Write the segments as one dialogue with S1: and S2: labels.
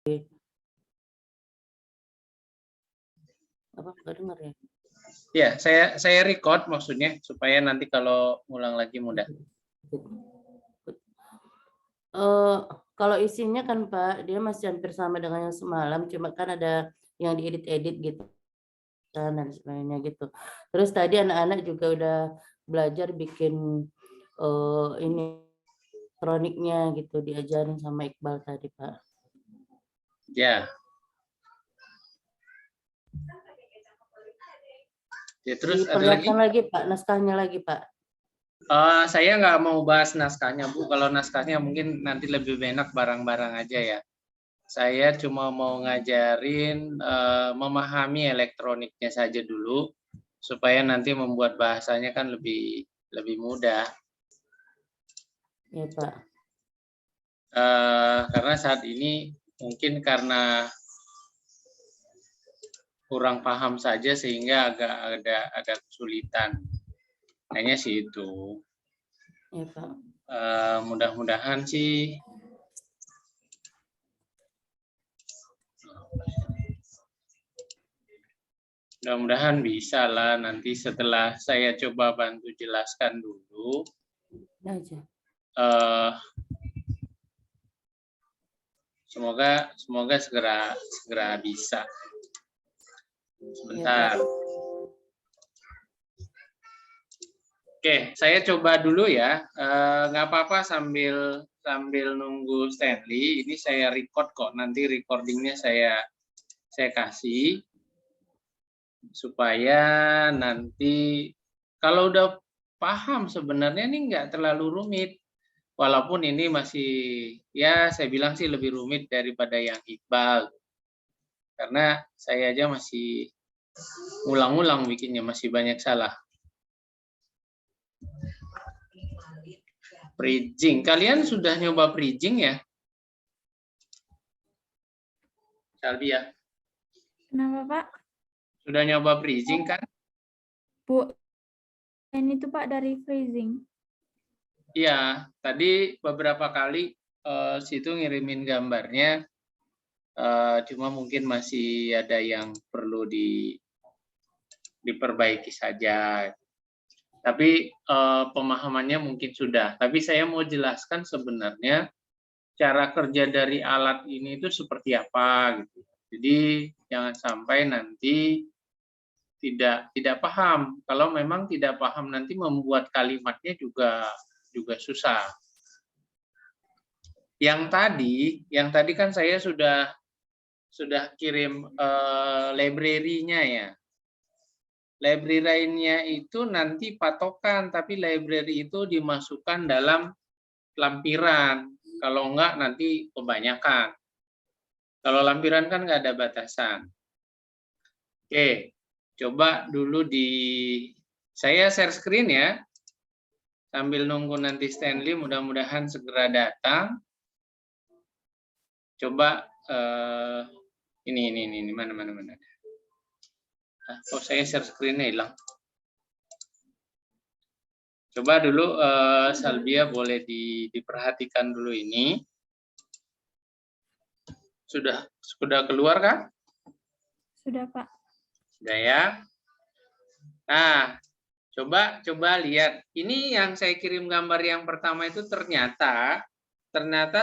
S1: Apa nggak dengar ya?
S2: Ya, saya record maksudnya supaya nanti kalau ngulang lagi mudah.
S1: Kalau isinya kan Pak, dia masih hampir sama dengan yang semalam, cuma kan ada yang diedit-edit gitu dan sebagainya gitu. Terus tadi anak-anak juga udah belajar bikin ini elektroniknya gitu, diajarin sama Iqbal tadi Pak.
S2: Ya. Ya, terus ada lagi?
S1: Diperlihatkan lagi Pak, naskahnya lagi Pak.
S2: Saya nggak mau bahas naskahnya Bu. Kalau naskahnya mungkin nanti lebih enak barang-barang aja ya. Saya cuma mau ngajarin memahami elektroniknya saja dulu, supaya nanti membuat bahasanya kan lebih mudah.
S1: Ya Pak.
S2: Karena saat ini mungkin karena kurang paham saja sehingga agak kesulitan. Kayaknya sih itu.
S1: Ya Pak.
S2: Mudah-mudahan sih mudah-mudahan bisa lah nanti setelah saya coba bantu jelaskan dulu.
S1: Aja.
S2: Semoga segera bisa. Sebentar.
S1: Ya,
S2: Oke, saya coba dulu ya. Nggak apa-apa sambil nunggu Stanley. Ini saya record kok. Nanti recordingnya saya kasih supaya nanti kalau udah paham sebenarnya ini nggak terlalu rumit. Walaupun ini masih ya saya bilang sih lebih rumit daripada yang Iqbal. Karena saya aja masih ulang-ulang bikinnya, masih banyak salah. Bridging. Kalian sudah nyoba bridging ya? Salvi ya?
S3: Kenapa Pak?
S2: Sudah nyoba bridging kan?
S3: Bu, ini tuh Pak dari freezing.
S2: Iya, tadi beberapa kali situ ngirimin gambarnya, cuma mungkin masih ada yang perlu diperbaiki saja. Tapi pemahamannya mungkin sudah. Tapi saya mau jelaskan sebenarnya cara kerja dari alat ini itu seperti apa gitu. Jadi jangan sampai nanti tidak paham. Kalau memang tidak paham nanti membuat kalimatnya juga susah. Yang tadi kan saya sudah kirim library-nya ya. Library-nya itu nanti patokan, tapi library itu dimasukkan dalam lampiran. Kalau enggak nanti kebanyakan. Kalau lampiran kan nggak ada batasan. Oke, coba dulu saya share screen ya. Sambil nunggu nanti Stanley, mudah-mudahan segera datang. Coba ini mana. Oh, saya share screen-nya hilang. Coba dulu Salvia boleh diperhatikan dulu ini. Sudah keluar kan?
S3: Sudah Pak.
S2: Sudah ya. Nah, coba lihat. Ini yang saya kirim gambar yang pertama itu ternyata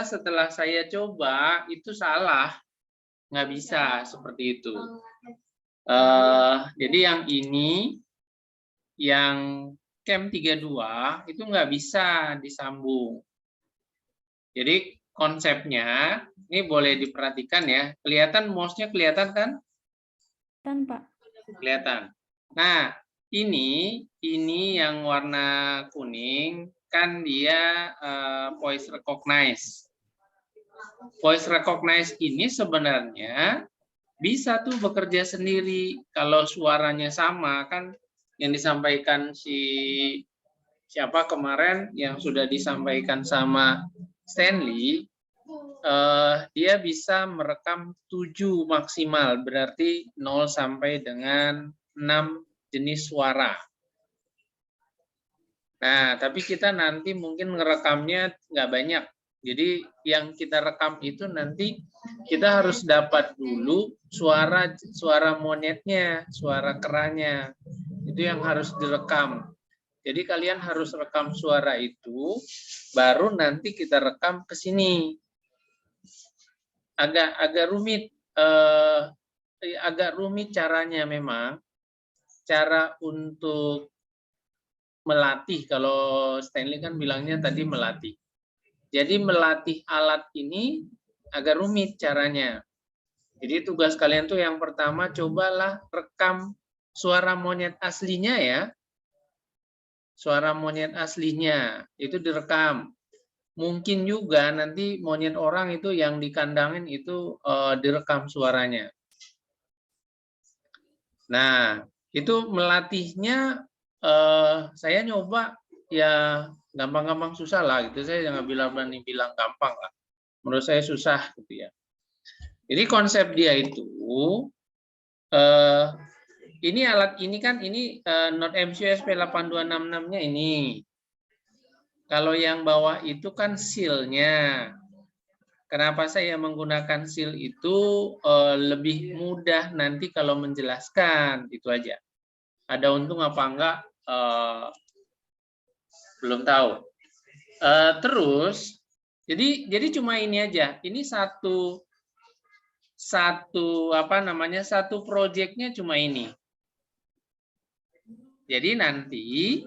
S2: setelah saya coba itu salah. Nggak bisa seperti itu. Jadi yang ini, yang Cam 32 itu nggak bisa disambung. Jadi konsepnya, ini boleh diperhatikan ya. Kelihatan mouse-nya kelihatan kan?
S3: Dan Pak.
S2: Kelihatan. Nah, ini yang warna kuning kan dia voice recognize. Voice recognize ini sebenarnya bisa tuh bekerja sendiri kalau suaranya sama kan, yang disampaikan siapa kemarin yang sudah disampaikan sama Stanley, dia bisa merekam 7 maksimal, berarti 0 sampai dengan 6 jenis suara. Nah, tapi kita nanti mungkin ngerekamnya nggak banyak, Jadi yang kita rekam itu nanti kita harus dapat dulu suara monyetnya, suara keranya. Itu yang harus direkam. Jadi kalian harus rekam suara itu, baru nanti kita rekam ke sini. Agak rumit caranya memang. Cara untuk melatih, kalau Stanley kan bilangnya tadi melatih. Jadi melatih alat ini agak rumit caranya. Jadi tugas kalian tuh yang pertama cobalah rekam suara monyet aslinya ya. Suara monyet aslinya itu direkam. Mungkin juga nanti monyet orang itu yang dikandangin itu direkam suaranya. Nah, itu melatihnya saya nyoba ya gampang-gampang susah lah gitu. Saya jangan berani bilang gampang lah. Menurut saya susah gitu ya. Jadi konsep dia itu ini alat ini kan ini Node MCU SP8266-nya ini. Kalau yang bawah itu kan seal-nya. Kenapa saya menggunakan seal itu lebih mudah nanti kalau menjelaskan, itu aja. Ada untung apa enggak belum tahu. Terus jadi cuma ini aja. Ini satu proyeknya cuma ini. Jadi nanti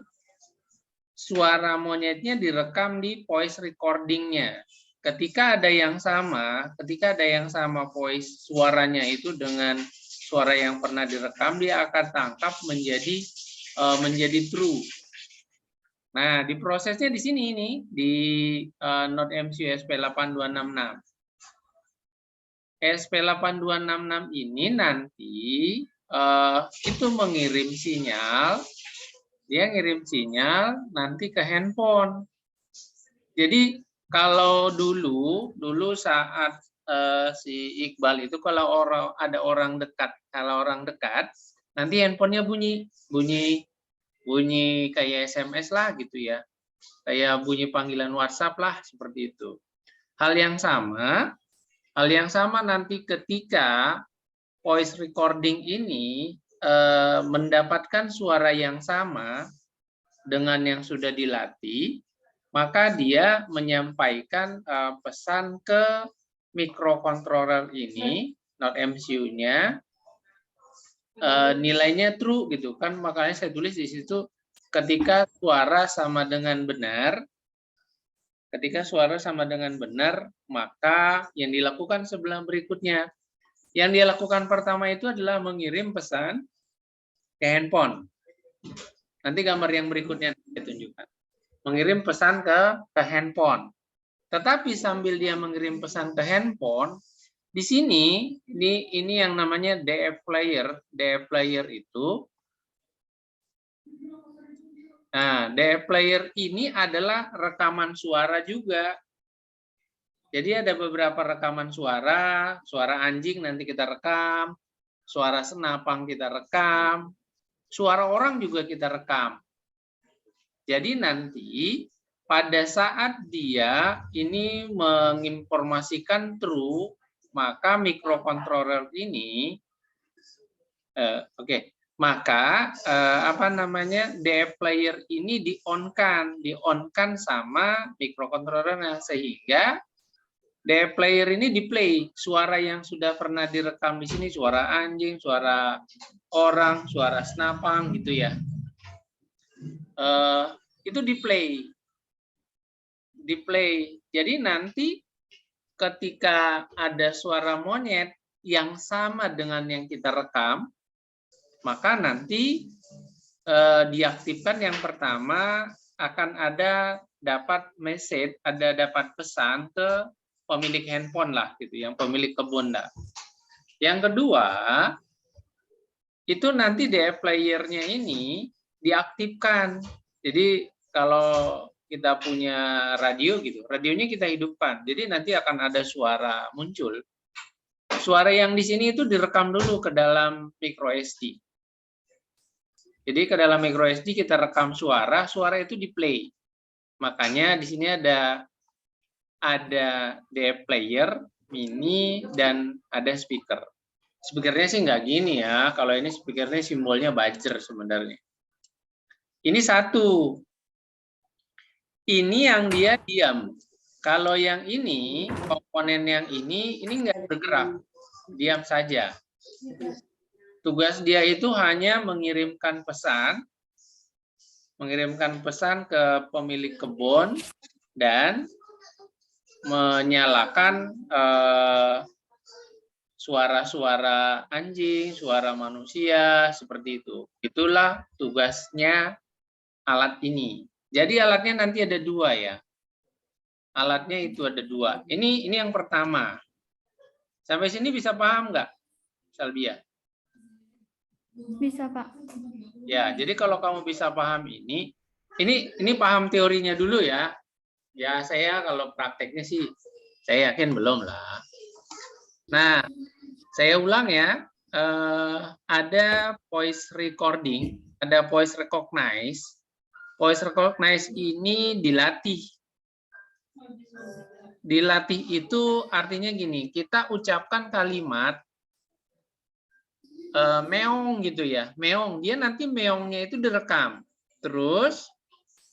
S2: suara monyetnya direkam di voice recording-nya. Ketika ada yang sama voice suaranya itu dengan suara yang pernah direkam, dia akan tangkap menjadi true. Nah, di prosesnya di sini ini di Node MCU SP8266. SP8266 ini nanti itu mengirim sinyal, dia ngirim sinyal nanti ke handphone. Jadi kalau dulu saat si Iqbal itu kalau ada orang dekat, nanti handphonenya bunyi kayak SMS lah gitu ya, kayak bunyi panggilan WhatsApp lah seperti itu. Hal yang sama nanti ketika voice recording ini mendapatkan suara yang sama dengan yang sudah dilatih, maka dia menyampaikan pesan ke microcontroller ini, Node MCU-nya, nilainya true gitu kan, makanya saya tulis di situ ketika suara sama dengan benar, maka yang dilakukan sebelah berikutnya. Yang dia lakukan pertama itu adalah mengirim pesan ke handphone. Nanti gambar yang berikutnya saya tunjukkan. Mengirim pesan ke handphone. Tetapi sambil dia mengirim pesan ke handphone, di sini ini yang namanya DF player. DF player itu, nah DF player ini adalah rekaman suara juga. Jadi ada beberapa rekaman suara anjing nanti kita rekam, suara senapang kita rekam, suara orang juga kita rekam. Jadi nanti pada saat dia ini menginformasikan true, maka microcontroller ini DF player ini di-on-kan sama microcontrollernya, sehingga DF player ini di-play suara yang sudah pernah direkam di sini, suara anjing, suara orang, suara senapang gitu ya. Itu di-play. Jadi nanti ketika ada suara monyet yang sama dengan yang kita rekam, maka nanti diaktifkan yang pertama akan dapat pesan ke pemilik handphone lah gitu, yang pemilik kebun lah. Yang kedua, itu nanti DF player-nya ini diaktifkan. Jadi kalau kita punya radio gitu, radionya kita hidupkan. Jadi nanti akan ada suara muncul. Suara yang di sini itu direkam dulu ke dalam micro SD. Jadi ke dalam micro SD kita rekam suara itu di-play. Makanya di sini ada ada DF player, mini, dan ada speaker. Speakernya sih nggak gini ya, kalau ini speakernya simbolnya buzzer sebenarnya. Ini satu. Ini yang dia diam. Kalau yang ini, komponen yang ini nggak bergerak, diam saja. Tugas dia itu hanya mengirimkan pesan ke pemilik kebun dan menyalakan suara-suara anjing, suara manusia, seperti itu. Itulah tugasnya alat ini. Jadi alatnya nanti ada dua ya. Alatnya itu ada dua. Ini yang pertama. Sampai sini bisa paham nggak, Salbia?
S3: Bisa, Pak.
S2: Ya, jadi kalau kamu bisa paham ini paham teorinya dulu ya. Ya, saya kalau prakteknya sih, saya yakin belum lah. Nah, saya ulang ya, ada voice recording, ada voice recognize. Voice recognize ini dilatih. Dilatih itu artinya gini, kita ucapkan kalimat meong gitu ya, meong. Dia nanti meongnya itu direkam. Terus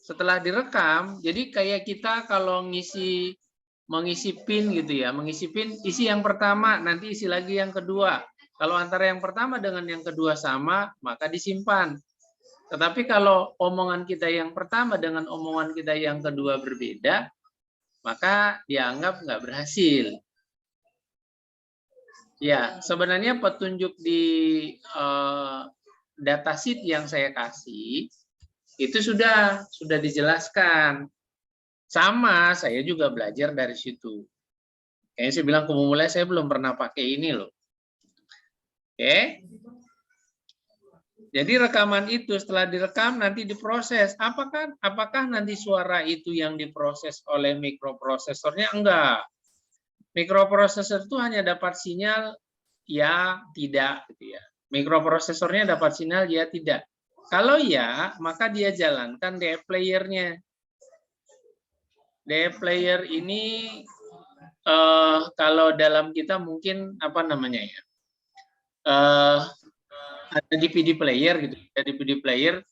S2: setelah direkam, jadi kayak kita kalau mengisi pin gitu ya, mengisi pin, isi yang pertama, nanti isi lagi yang kedua. Kalau antara yang pertama dengan yang kedua sama, maka disimpan. Tetapi kalau omongan kita yang pertama dengan omongan kita yang kedua berbeda, maka dianggap nggak berhasil. Ya, sebenarnya petunjuk di datasheet yang saya kasih itu sudah dijelaskan. Sama, saya juga belajar dari situ. Kayaknya saya bilang ke pemula, saya belum pernah pakai ini loh. Oke. Jadi rekaman itu setelah direkam nanti diproses. Apakah nanti suara itu yang diproses oleh mikroprosesornya? Enggak. Mikroprosesor itu hanya dapat sinyal ya, tidak gitu ya. Mikroprosesornya dapat sinyal ya, tidak. Kalau ya, maka dia jalankan DF player-nya. DF player ini kalau dalam kita mungkin apa namanya ya? Ada DVD player gitu. Ada DVD player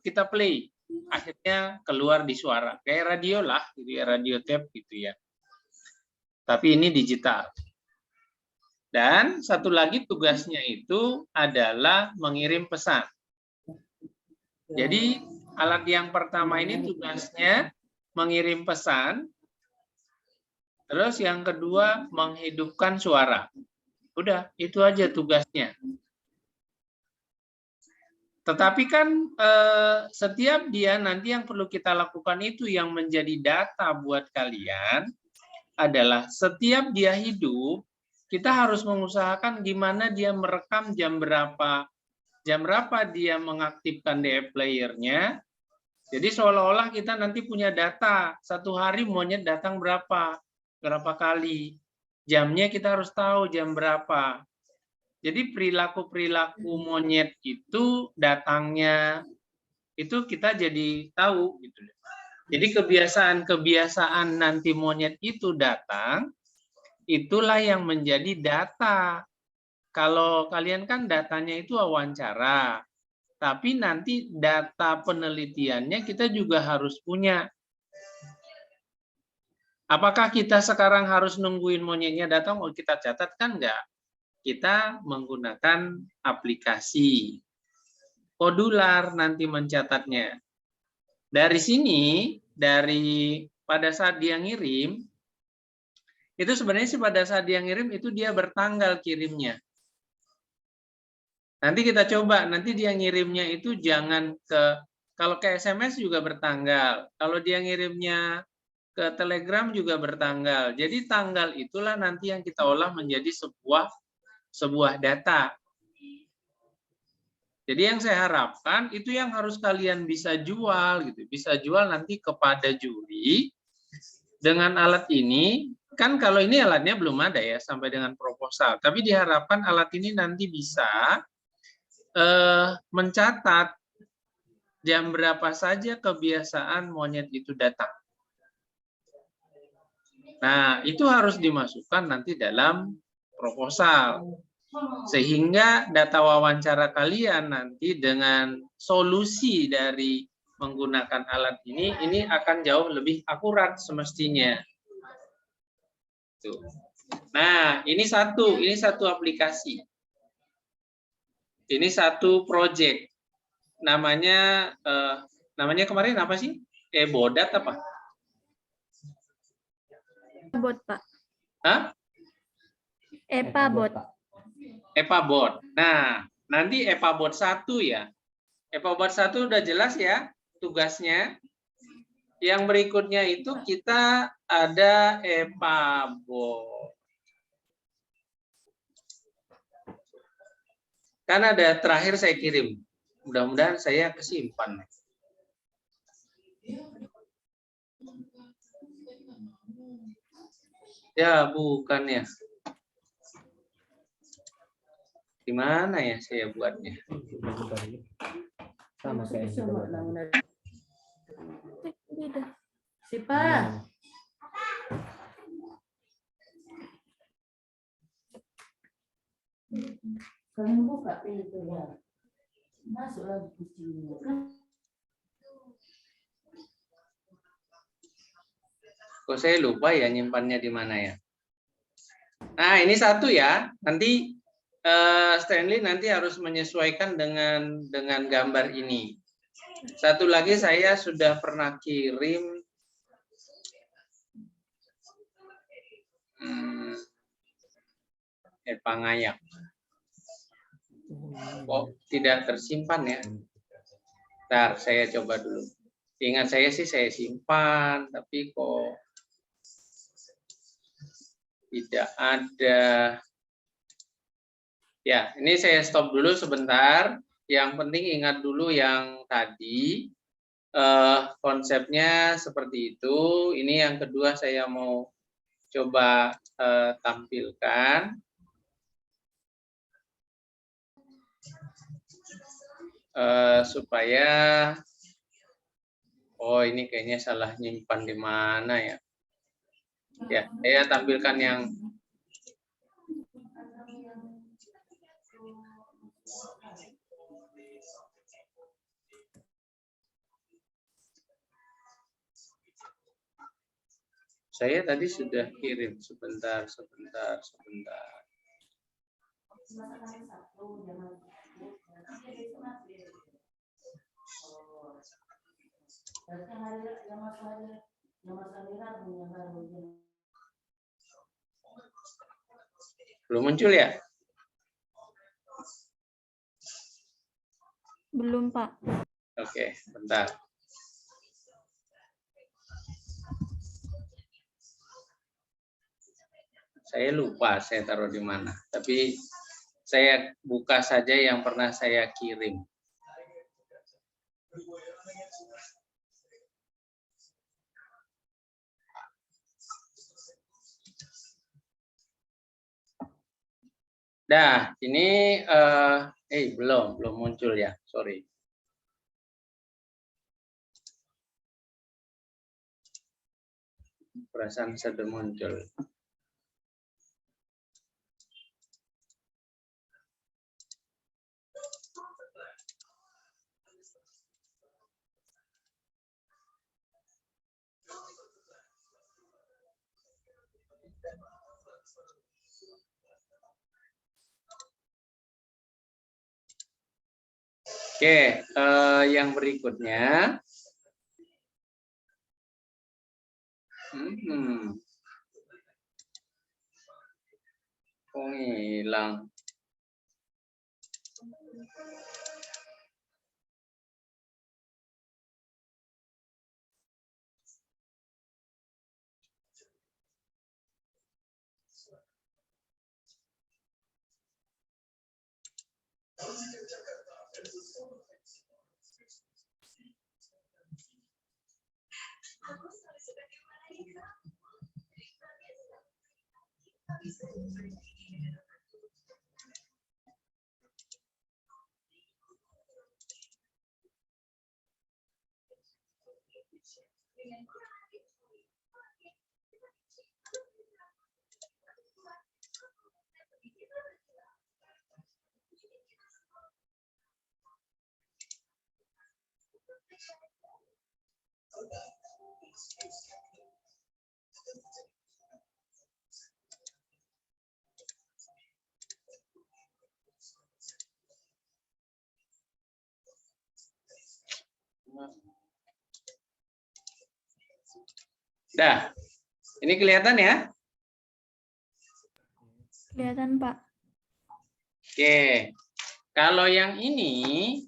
S2: kita play, akhirnya keluar di suara. Kayak radio lah gitu ya, radio tape gitu ya. Tapi ini digital. Dan satu lagi tugasnya itu adalah mengirim pesan. Jadi alat yang pertama ini tugasnya mengirim pesan. Terus yang kedua menghidupkan suara. Udah, itu aja tugasnya. Tetapi kan setiap dia nanti yang perlu kita lakukan itu yang menjadi data buat kalian adalah setiap dia hidup, kita harus mengusahakan gimana dia merekam jam berapa dia mengaktifkan DF player-nya. Jadi seolah-olah kita nanti punya data, satu hari monyet datang berapa kali. Jamnya kita harus tahu jam berapa. Jadi perilaku-perilaku monyet itu datangnya, itu kita jadi tahu. Gitu. Jadi kebiasaan nanti monyet itu datang, itulah yang menjadi data. Kalau kalian kan datanya itu wawancara, tapi nanti data penelitiannya kita juga harus punya. Apakah kita sekarang harus nungguin monyetnya datang, oh kita catat kan enggak? Kita menggunakan aplikasi Podular nanti mencatatnya. Dari sini, pada saat dia ngirim, itu sebenarnya sih pada saat dia ngirim itu dia bertanggal kirimnya. Nanti kita coba, nanti dia ngirimnya itu jangan kalau ke SMS juga bertanggal. Kalau dia ngirimnya ke Telegram juga bertanggal. Jadi tanggal itulah nanti yang kita olah menjadi sebuah data. Jadi yang saya harapkan itu yang harus kalian bisa jual gitu. Bisa jual nanti kepada juri dengan alat ini. Kan kalau ini alatnya belum ada ya sampai dengan proposal. Tapi diharapkan alat ini nanti bisa mencatat jam berapa saja kebiasaan monyet itu datang. Nah, itu harus dimasukkan nanti dalam proposal. Sehingga data wawancara kalian nanti dengan solusi dari menggunakan alat ini akan jauh lebih akurat semestinya. Tuh. Nah, ini satu aplikasi. Ini satu project. Namanya kemarin apa sih? Bodat apa?
S3: Bot, Pak.
S2: Hah?
S3: Bot.
S2: EPABOT. Nah, nanti EPABOT 1 ya. EPABOT 1 udah jelas ya tugasnya. Yang berikutnya itu kita ada EPABOT. Kan ada terakhir saya kirim. Mudah-mudahan saya kesimpan. Ya, bukan ya. Di mana ya saya buatnya?
S1: Sama kayak
S3: Beda.
S1: Sipa. Kalian buka itu ya. Masuk lagi kucingnya kan.
S2: Kok saya lupa ya nyimpannya di mana ya? Nah, ini satu ya. Nanti Stanley nanti harus menyesuaikan dengan gambar ini. Satu lagi saya sudah pernah kirim Pangayak. Oh, tidak tersimpan ya. Bentar, saya coba dulu. Ingat saya sih saya simpan, tapi kok tidak ada. Ya, ini saya stop dulu sebentar. Yang penting ingat dulu yang tadi. Konsepnya seperti itu. Ini yang kedua saya mau coba tampilkan. Supaya ini kayaknya salah nyimpan di mana ya. Ya, saya tampilkan yang saya tadi sudah kirim. Sebentar. Belum muncul ya?
S3: Belum, Pak.
S2: Oke, bentar. Saya lupa saya taruh di mana. Tapi saya buka saja yang pernah saya kirim. Nah, ini belum muncul ya, sorry. Perasaan sudah muncul. Oke, yang berikutnya. Kok hilang? Dah, ini kelihatan ya?
S3: Kelihatan, Pak.
S2: Oke, kalau yang ini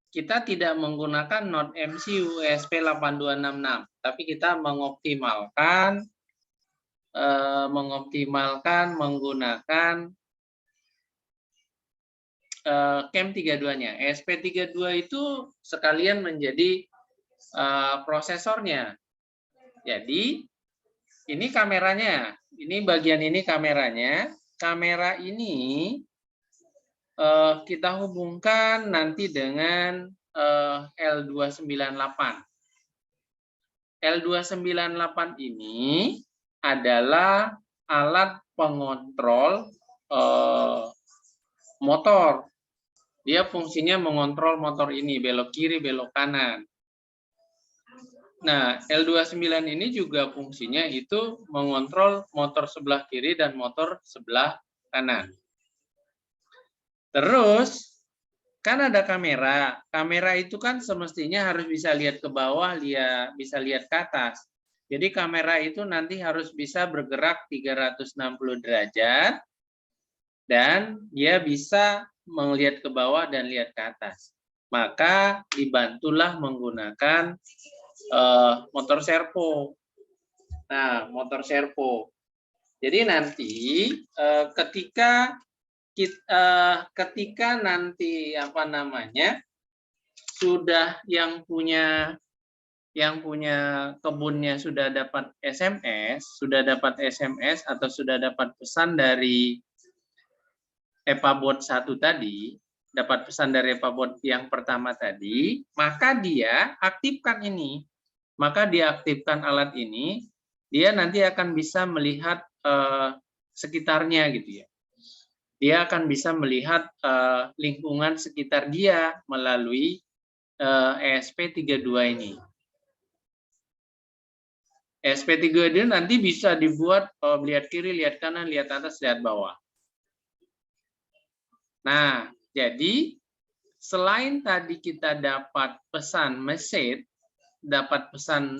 S2: kita tidak menggunakan Node MCU ESP8266, tapi kita mengoptimalkan menggunakan CAM32-nya. ESP32 itu sekalian menjadi prosesornya. Jadi ini kameranya, ini bagian ini kameranya. Kamera ini kita hubungkan nanti dengan L298. L298 ini adalah alat pengontrol motor. Dia fungsinya mengontrol motor ini, belok kiri, belok kanan. Nah, L29 ini juga fungsinya itu mengontrol motor sebelah kiri dan motor sebelah kanan. Terus, kan ada kamera. Kamera itu kan semestinya harus bisa lihat ke bawah, bisa lihat ke atas. Jadi kamera itu nanti harus bisa bergerak 360 derajat, dan dia bisa melihat ke bawah dan lihat ke atas. Maka dibantulah menggunakan motor servo. Nah, motor servo. Jadi nanti ketika nanti sudah yang punya kebunnya sudah dapat SMS atau sudah dapat pesan dari EPABOT 1 tadi, dapat pesan dari EPABOT yang pertama tadi, maka dia aktifkan ini. Maka dia aktifkan alat ini, dia nanti akan bisa melihat sekitarnya gitu ya. Dia akan bisa melihat lingkungan sekitar dia melalui ESP32 ini. ESP32 nanti bisa dibuat lihat kiri, lihat kanan, lihat atas, lihat bawah. Nah, jadi selain tadi kita dapat pesan message, dapat pesan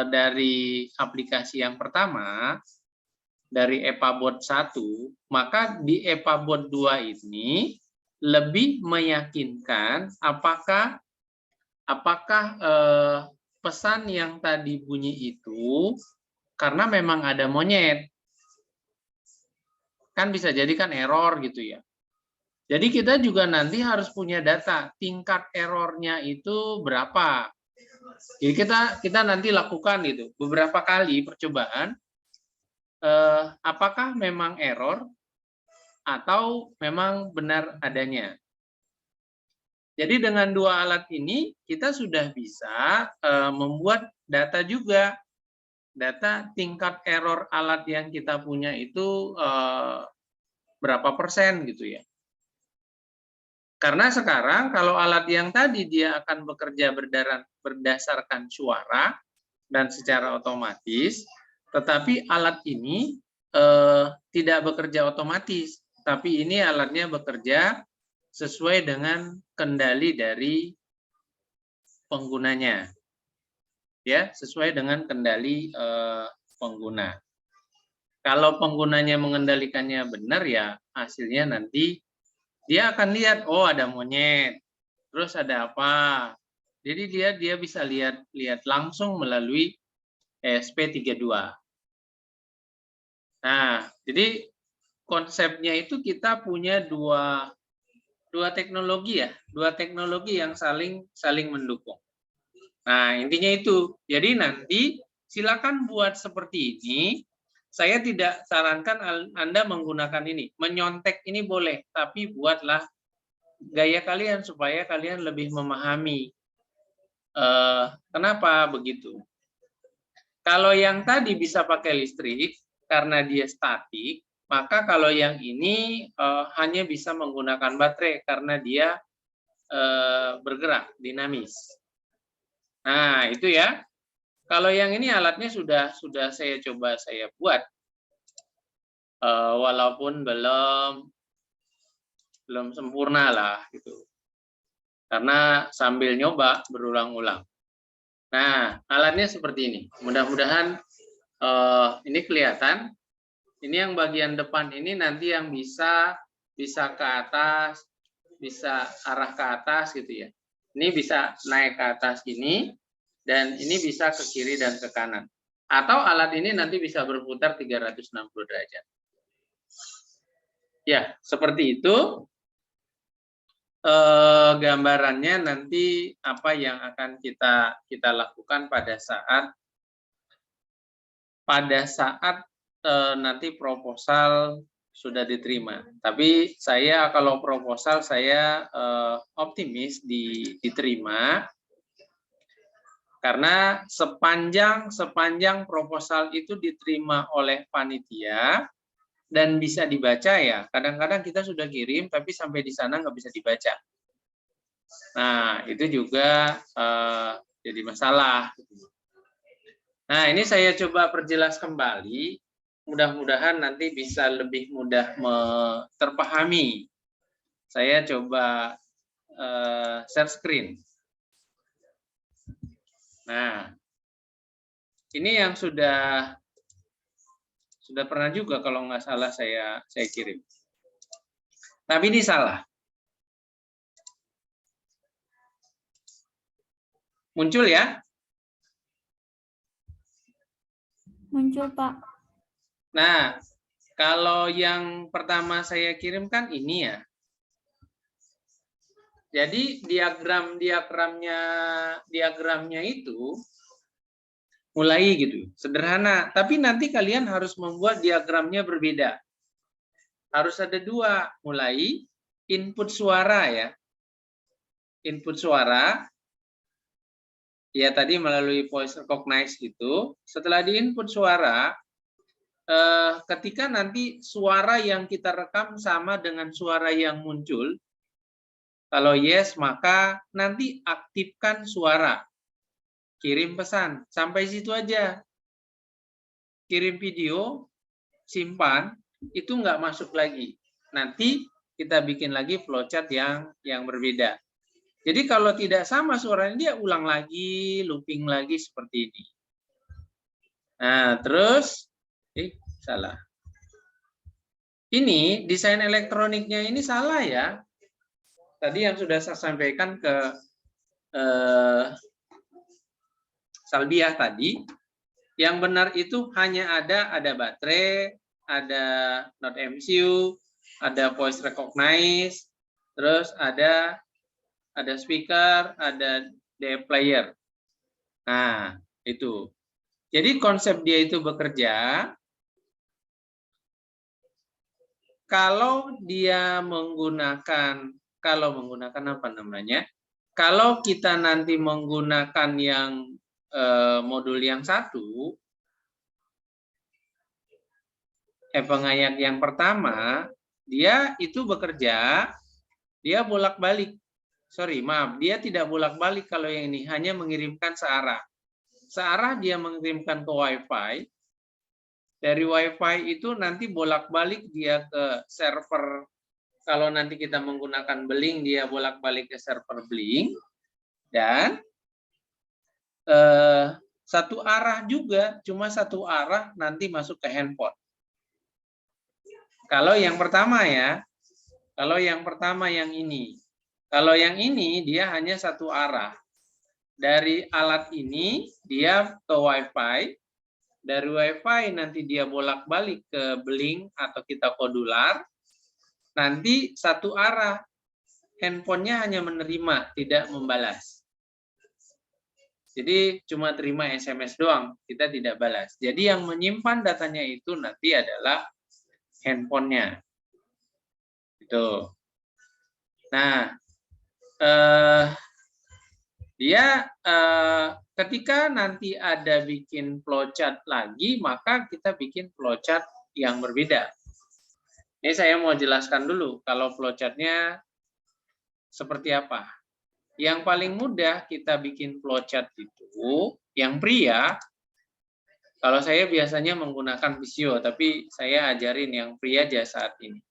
S2: dari aplikasi yang pertama, dari EPABOT 1, maka di EPABOT 2 ini lebih meyakinkan apakah pesan yang tadi bunyi itu karena memang ada monyet. Kan bisa jadi kan error gitu ya. Jadi kita juga nanti harus punya data tingkat errornya itu berapa. Jadi kita nanti lakukan gitu beberapa kali percobaan. Apakah memang error atau memang benar adanya. Jadi dengan dua alat ini kita sudah bisa membuat data juga. Data tingkat error alat yang kita punya itu berapa persen gitu ya. Karena sekarang kalau alat yang tadi dia akan bekerja berdasarkan suara dan secara otomatis, tetapi alat ini tidak bekerja otomatis, tapi ini alatnya bekerja sesuai dengan kendali dari penggunanya. Ya, sesuai dengan kendali pengguna. Kalau penggunanya mengendalikannya benar ya hasilnya nanti dia akan lihat, oh ada monyet, terus ada apa. Jadi dia bisa lihat langsung melalui ESP32. Nah, jadi konsepnya itu kita punya dua teknologi ya, dua teknologi yang saling mendukung. Nah, intinya itu. Jadi nanti silakan buat seperti ini. Saya tidak sarankan Anda menggunakan ini. Menyontek ini boleh, tapi buatlah gaya kalian supaya kalian lebih memahami kenapa begitu. Kalau yang tadi bisa pakai listrik karena dia statik, maka kalau yang ini hanya bisa menggunakan baterai karena dia bergerak, dinamis. Nah, itu ya. Kalau yang ini alatnya sudah saya coba saya buat. Walaupun belum sempurna lah gitu. Karena sambil nyoba berulang-ulang. Nah, alatnya seperti ini. Mudah-mudahan ini kelihatan. Ini yang bagian depan ini nanti yang bisa ke atas, bisa arah ke atas gitu ya. Ini bisa naik ke atas gini, dan ini bisa ke kiri dan ke kanan. Atau alat ini nanti bisa berputar 360 derajat. Ya, seperti itu. Gambarannya nanti apa yang akan kita lakukan pada saat nanti proposal sudah diterima. Tapi saya kalau proposal saya optimis diterima, karena sepanjang proposal itu diterima oleh panitia dan bisa dibaca ya. Kadang-kadang kita sudah kirim tapi sampai di sana nggak bisa dibaca. Nah, itu juga jadi masalah. Nah, ini saya coba perjelas kembali. Mudah-mudahan nanti bisa lebih mudah terpahami. Saya coba share screen. Nah, ini yang sudah pernah juga kalau nggak salah saya kirim. Tapi ini salah. Muncul ya?
S3: Muncul, Pak.
S2: Nah, kalau yang pertama saya kirim kan ini ya. Jadi diagramnya itu mulai gitu, sederhana. Tapi nanti kalian harus membuat diagramnya berbeda. Harus ada dua, mulai input suara ya. Input suara, ya tadi melalui voice recognize gitu. Setelah di input suara, ketika nanti suara yang kita rekam sama dengan suara yang muncul, kalau yes, maka nanti aktifkan suara. Kirim pesan, sampai situ aja. Kirim video, simpan, itu nggak masuk lagi. Nanti kita bikin lagi flowchart yang berbeda. Jadi kalau tidak sama suaranya, dia ulang lagi, looping lagi seperti ini. Nah, terus, salah. Ini desain elektroniknya ini salah ya. Tadi yang sudah saya sampaikan ke Salbiah tadi, yang benar itu hanya ada baterai, ada Node MCU, ada voice recognize, terus ada speaker, ada DAV player. Nah, itu. Jadi konsep dia itu bekerja kalau dia menggunakan apa namanya? Kalau kita nanti menggunakan yang modul yang satu, pengayak yang pertama, dia itu bekerja, dia bolak-balik. Sorry, maaf, dia tidak bolak-balik kalau yang ini, hanya mengirimkan searah. Searah dia mengirimkan ke Wi-Fi. Dari Wi-Fi itu nanti bolak-balik dia ke server. Kalau nanti kita menggunakan Blink, dia bolak-balik ke server Blink. Dan satu arah juga, cuma satu arah nanti masuk ke handphone. Kalau yang pertama ya, kalau yang pertama yang ini. Kalau yang ini dia hanya satu arah. Dari alat ini dia ke Wi-Fi. Dari Wi-Fi nanti dia bolak-balik ke Blink atau kita kodular. Nanti satu arah. Handphonenya hanya menerima, tidak membalas. Jadi cuma terima SMS doang, kita tidak balas. Jadi yang menyimpan datanya itu nanti adalah handphonenya. Itu. Nah, dia ketika nanti ada bikin flowchart lagi, maka kita bikin flowchart yang berbeda. Ini saya mau jelaskan dulu. Kalau flowchartnya seperti apa? Yang paling mudah kita bikin flowchart itu, yang pria, kalau saya biasanya menggunakan Visio, tapi saya ajarin yang pria aja saat ini.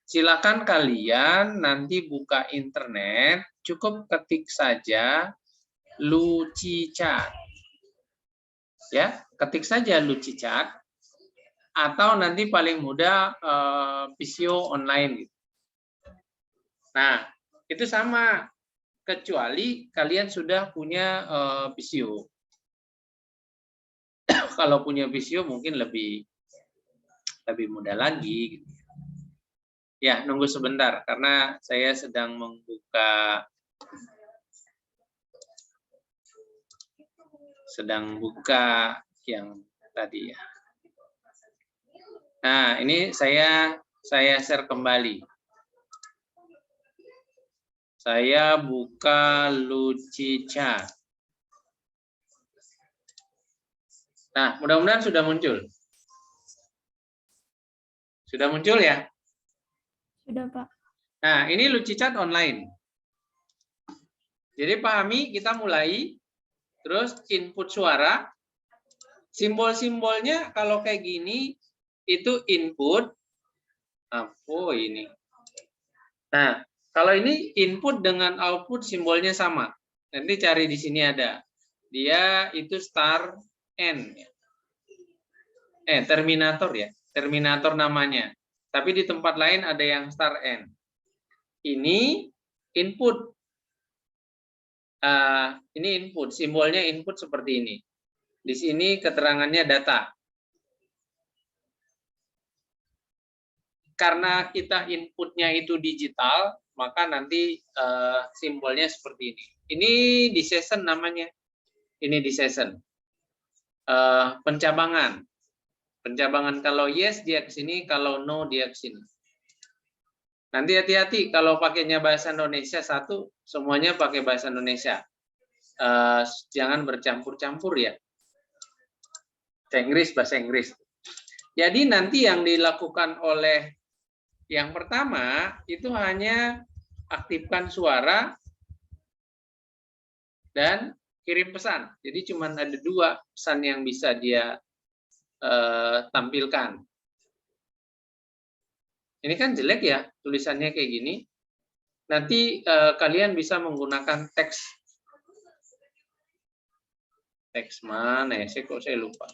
S2: Silakan kalian nanti buka internet, cukup ketik saja Lucicat. Ya, ketik saja Lucicat, atau nanti paling mudah Visio online. Nah, itu sama, kecuali kalian sudah punya Visio. Kalau punya Visio mungkin lebih mudah lagi. Ya, nunggu sebentar karena saya sedang membuka yang tadi ya. Nah, ini saya share kembali. Saya buka Lucicat. Nah, mudah-mudahan sudah muncul. Sudah muncul ya?
S3: Sudah, Pak.
S2: Nah, ini Lucicat online. Jadi pahami, kita mulai, terus input suara, simbol-simbolnya kalau kayak gini, itu input, ini. Nah, kalau ini input dengan output simbolnya sama. Nanti cari di sini ada. Dia itu star N. Terminator ya, terminator namanya. Tapi di tempat lain ada yang star N. Ini input. Ini input, simbolnya input seperti ini. Di sini keterangannya data. Karena kita inputnya itu digital, maka nanti simbolnya seperti ini. Ini di session namanya. Ini di session. Pencabangan. Pencabangan kalau yes dia ke sini, kalau no dia ke sini. Nanti hati-hati kalau pakainya bahasa Indonesia satu, semuanya pakai bahasa Indonesia. Jangan bercampur-campur ya. Bahasa Inggris. Jadi nanti yang dilakukan oleh yang pertama itu hanya aktifkan suara dan kirim pesan. Jadi cuma ada 2 pesan yang bisa dia tampilkan. Ini kan jelek ya tulisannya kayak gini. Nanti kalian bisa menggunakan teks. Teks mana ya? Saya lupa.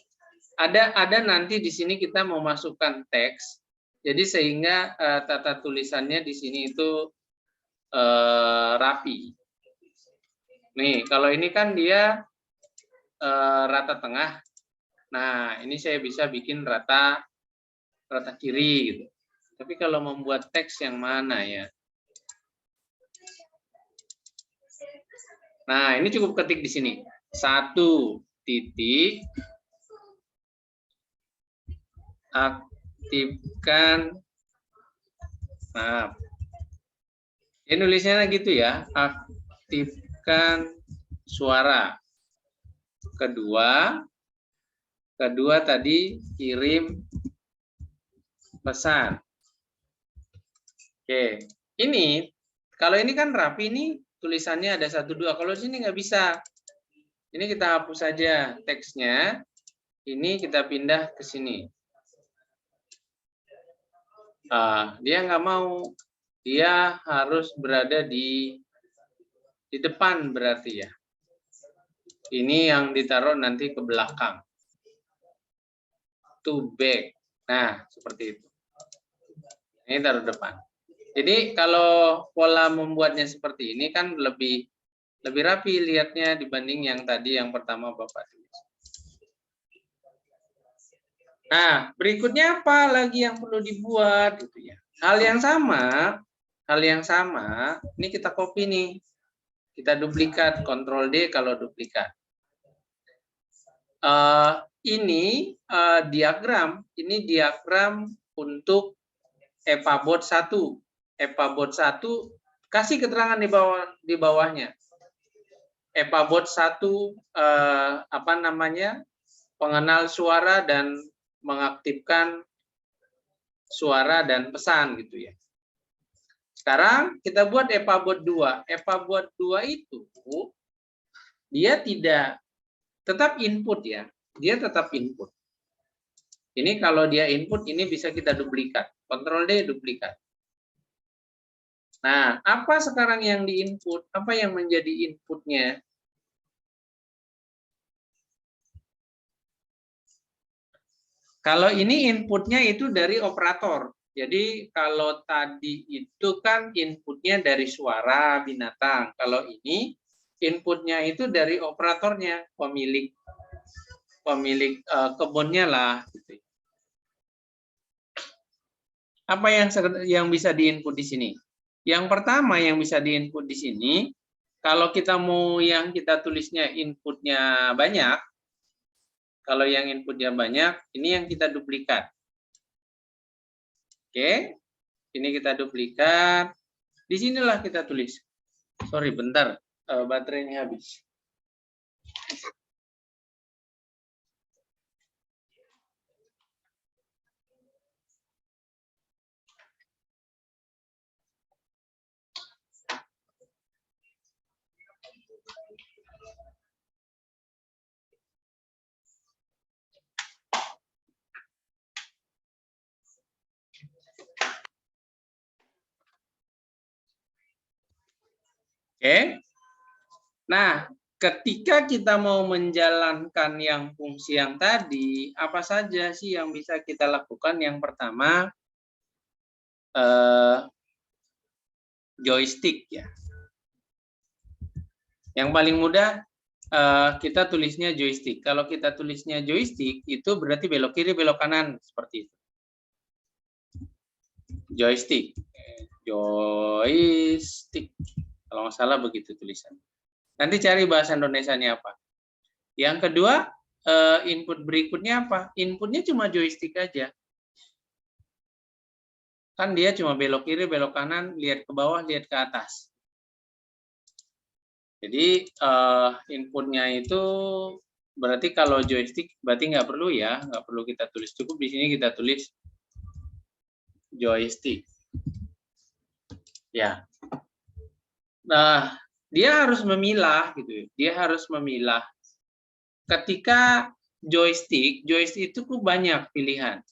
S2: Ada nanti di sini kita mau masukkan teks. Jadi sehingga tata tulisannya di sini itu rapi. Nih, kalau ini kan dia rata tengah. Nah, ini saya bisa bikin rata kiri gitu. Tapi kalau membuat teks yang mana ya? Nah, ini cukup ketik di sini. 1 titik aktifkan. Maaf. Ini nulisnya gitu ya. Aktifkan suara. Kedua tadi kirim pesan. Oke, ini kalau ini kan rapi nih tulisannya ada 1, 2. Kalau sini nggak bisa. Ini kita hapus saja teksnya. Ini kita pindah ke sini. Dia nggak mau. Dia harus berada di depan berarti ya. Ini yang ditaruh nanti ke belakang. To back. Nah, seperti itu. Ini taruh depan. Jadi kalau pola membuatnya seperti ini kan lebih rapi lihatnya dibanding yang tadi yang pertama Bapak tulis. Nah, berikutnya apa lagi yang perlu dibuat gitu ya. Hal yang sama, ini kita copy nih. Kita duplikat, Ctrl D kalau duplikat. Ini diagram untuk EPABOT 1. EPABOT 1 kasih keterangan di bawahnya. EPABOT 1 pengenal suara dan mengaktifkan suara dan pesan gitu ya. Sekarang kita buat EPA buat 2. EPA buat 2 itu dia tidak tetap input ya. Dia tetap input. Ini kalau dia input, ini bisa kita duplikat. Ctrl D, duplikat. Nah, apa sekarang yang di-input? Apa yang menjadi inputnya? Kalau ini inputnya itu dari operator. Jadi kalau tadi itu kan inputnya dari suara binatang. Kalau ini inputnya itu dari operatornya, pemilik kebunnya lah. Gitu. Apa yang bisa diinput di sini? Yang pertama yang bisa diinput di sini, kalau kita mau yang kita tulisnya inputnya banyak, kalau yang inputnya banyak, ini yang kita duplikat. Oke, ini kita duplikat. Di sinilah kita tulis. Sorry, bentar, baterainya habis. Oke. Nah, ketika kita mau menjalankan yang fungsi yang tadi, apa saja sih yang bisa kita lakukan? Yang pertama, joystick ya. Yang paling mudah kita tulisnya joystick. Kalau kita tulisnya joystick, itu berarti belok kiri, belok kanan seperti itu. Joystick, joystick. Kalau nggak salah begitu tulisan. Nanti cari bahasa Indonesianya apa. Yang kedua, input berikutnya apa? Inputnya cuma joystick aja. Kan dia cuma belok kiri, belok kanan, lihat ke bawah, lihat ke atas. Jadi inputnya itu berarti kalau joystick berarti nggak perlu ya, nggak perlu kita tulis. Cukup di sini kita tulis joystick. Ya. Nah, dia harus memilah gitu. Dia harus memilah. Ketika joystick itu banyak pilihan.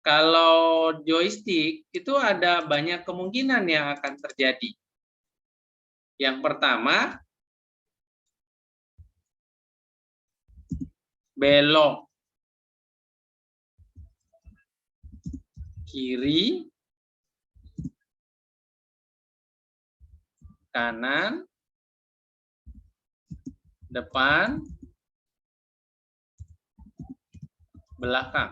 S2: Kalau joystick itu ada banyak kemungkinan yang akan terjadi. Yang pertama, belok kiri, kanan, depan, belakang.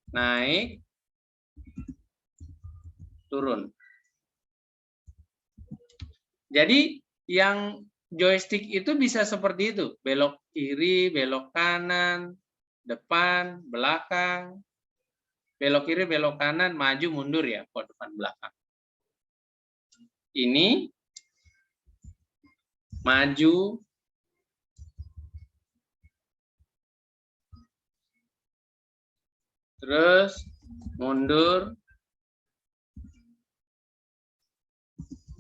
S2: Naik, turun. Jadi yang joystick itu bisa seperti itu, belok kiri, belok kanan, depan, belakang, belok kiri, belok kanan, maju, mundur ya, ke depan, belakang. Ini maju, terus mundur,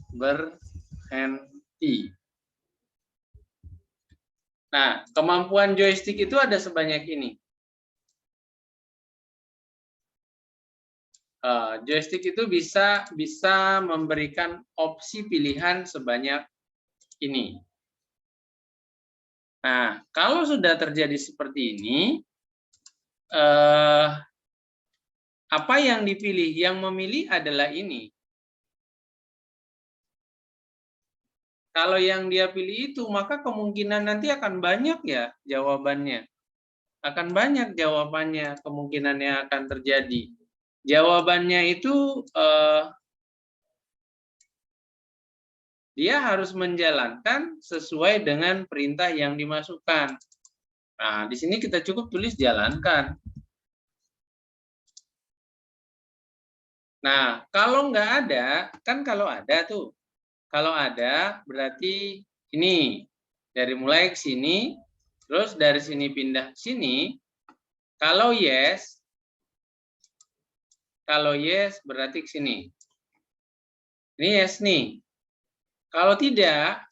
S2: berhenti. Nah, kemampuan joystick itu ada sebanyak ini. Joystick itu bisa memberikan opsi pilihan sebanyak ini. Nah, kalau sudah terjadi seperti ini, apa yang dipilih? Yang memilih adalah ini. Kalau yang dia pilih itu, maka kemungkinan nanti akan banyak ya jawabannya. Akan banyak jawabannya, kemungkinan yang akan terjadi. Jawabannya itu dia harus menjalankan sesuai dengan perintah yang dimasukkan. Nah, di sini kita cukup tulis jalankan. Nah, kalau nggak ada, kan kalau ada tuh. Kalau ada, berarti ini. Dari mulai ke sini, terus dari sini pindah ke sini. Kalau yes, Kalau yes, berarti ke sini. Ini yes nih. Kalau tidak,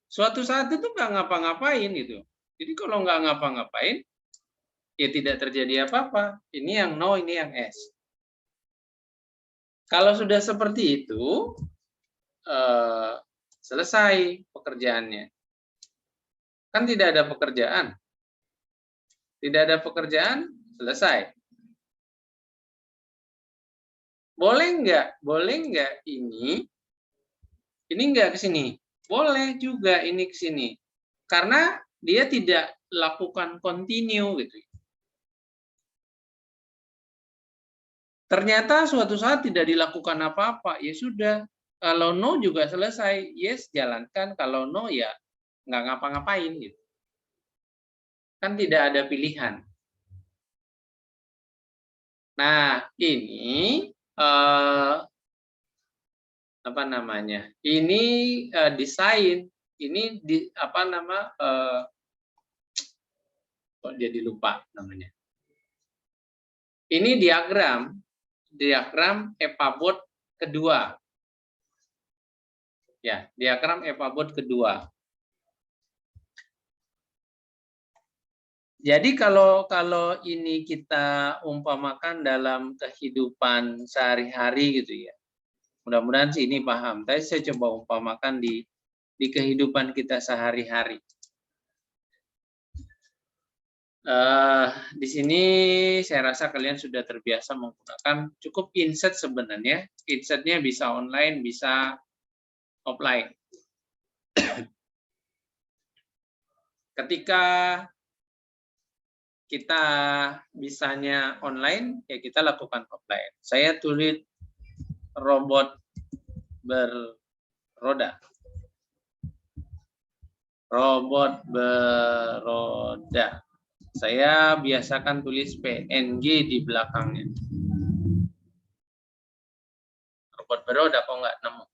S2: suatu saat itu nggak ngapa-ngapain gitu. Jadi kalau nggak ngapa-ngapain, ya tidak terjadi apa-apa. Ini yang no, ini yang yes. Kalau sudah seperti itu, selesai pekerjaannya. Kan tidak ada pekerjaan. Tidak ada pekerjaan, selesai. Boleh nggak ini nggak ke sini? Boleh juga ini ke sini. Karena dia tidak lakukan continue gitu. Ternyata suatu saat tidak dilakukan apa-apa, ya sudah. Kalau no juga selesai, yes jalankan. Kalau no ya nggak ngapa-ngapain gitu. Kan tidak ada pilihan. Nah ini apa namanya? Ini desain. Ini kok jadi lupa namanya. Ini diagram EPABOT kedua. Ya, diagram EPABOT kedua. Jadi kalau ini kita umpamakan dalam kehidupan sehari-hari gitu ya. Mudah-mudahan sih ini paham. Tapi saya coba umpamakan di kehidupan kita sehari-hari. Di sini saya rasa kalian sudah terbiasa menggunakan cukup inset sebenarnya. Insetnya bisa online, bisa offline. Ketika kita bisanya online, ya kita lakukan offline. Saya tulis robot beroda. Robot beroda. Saya biasakan tulis PNG di belakangnya. Robot beroda kok nggak nemu.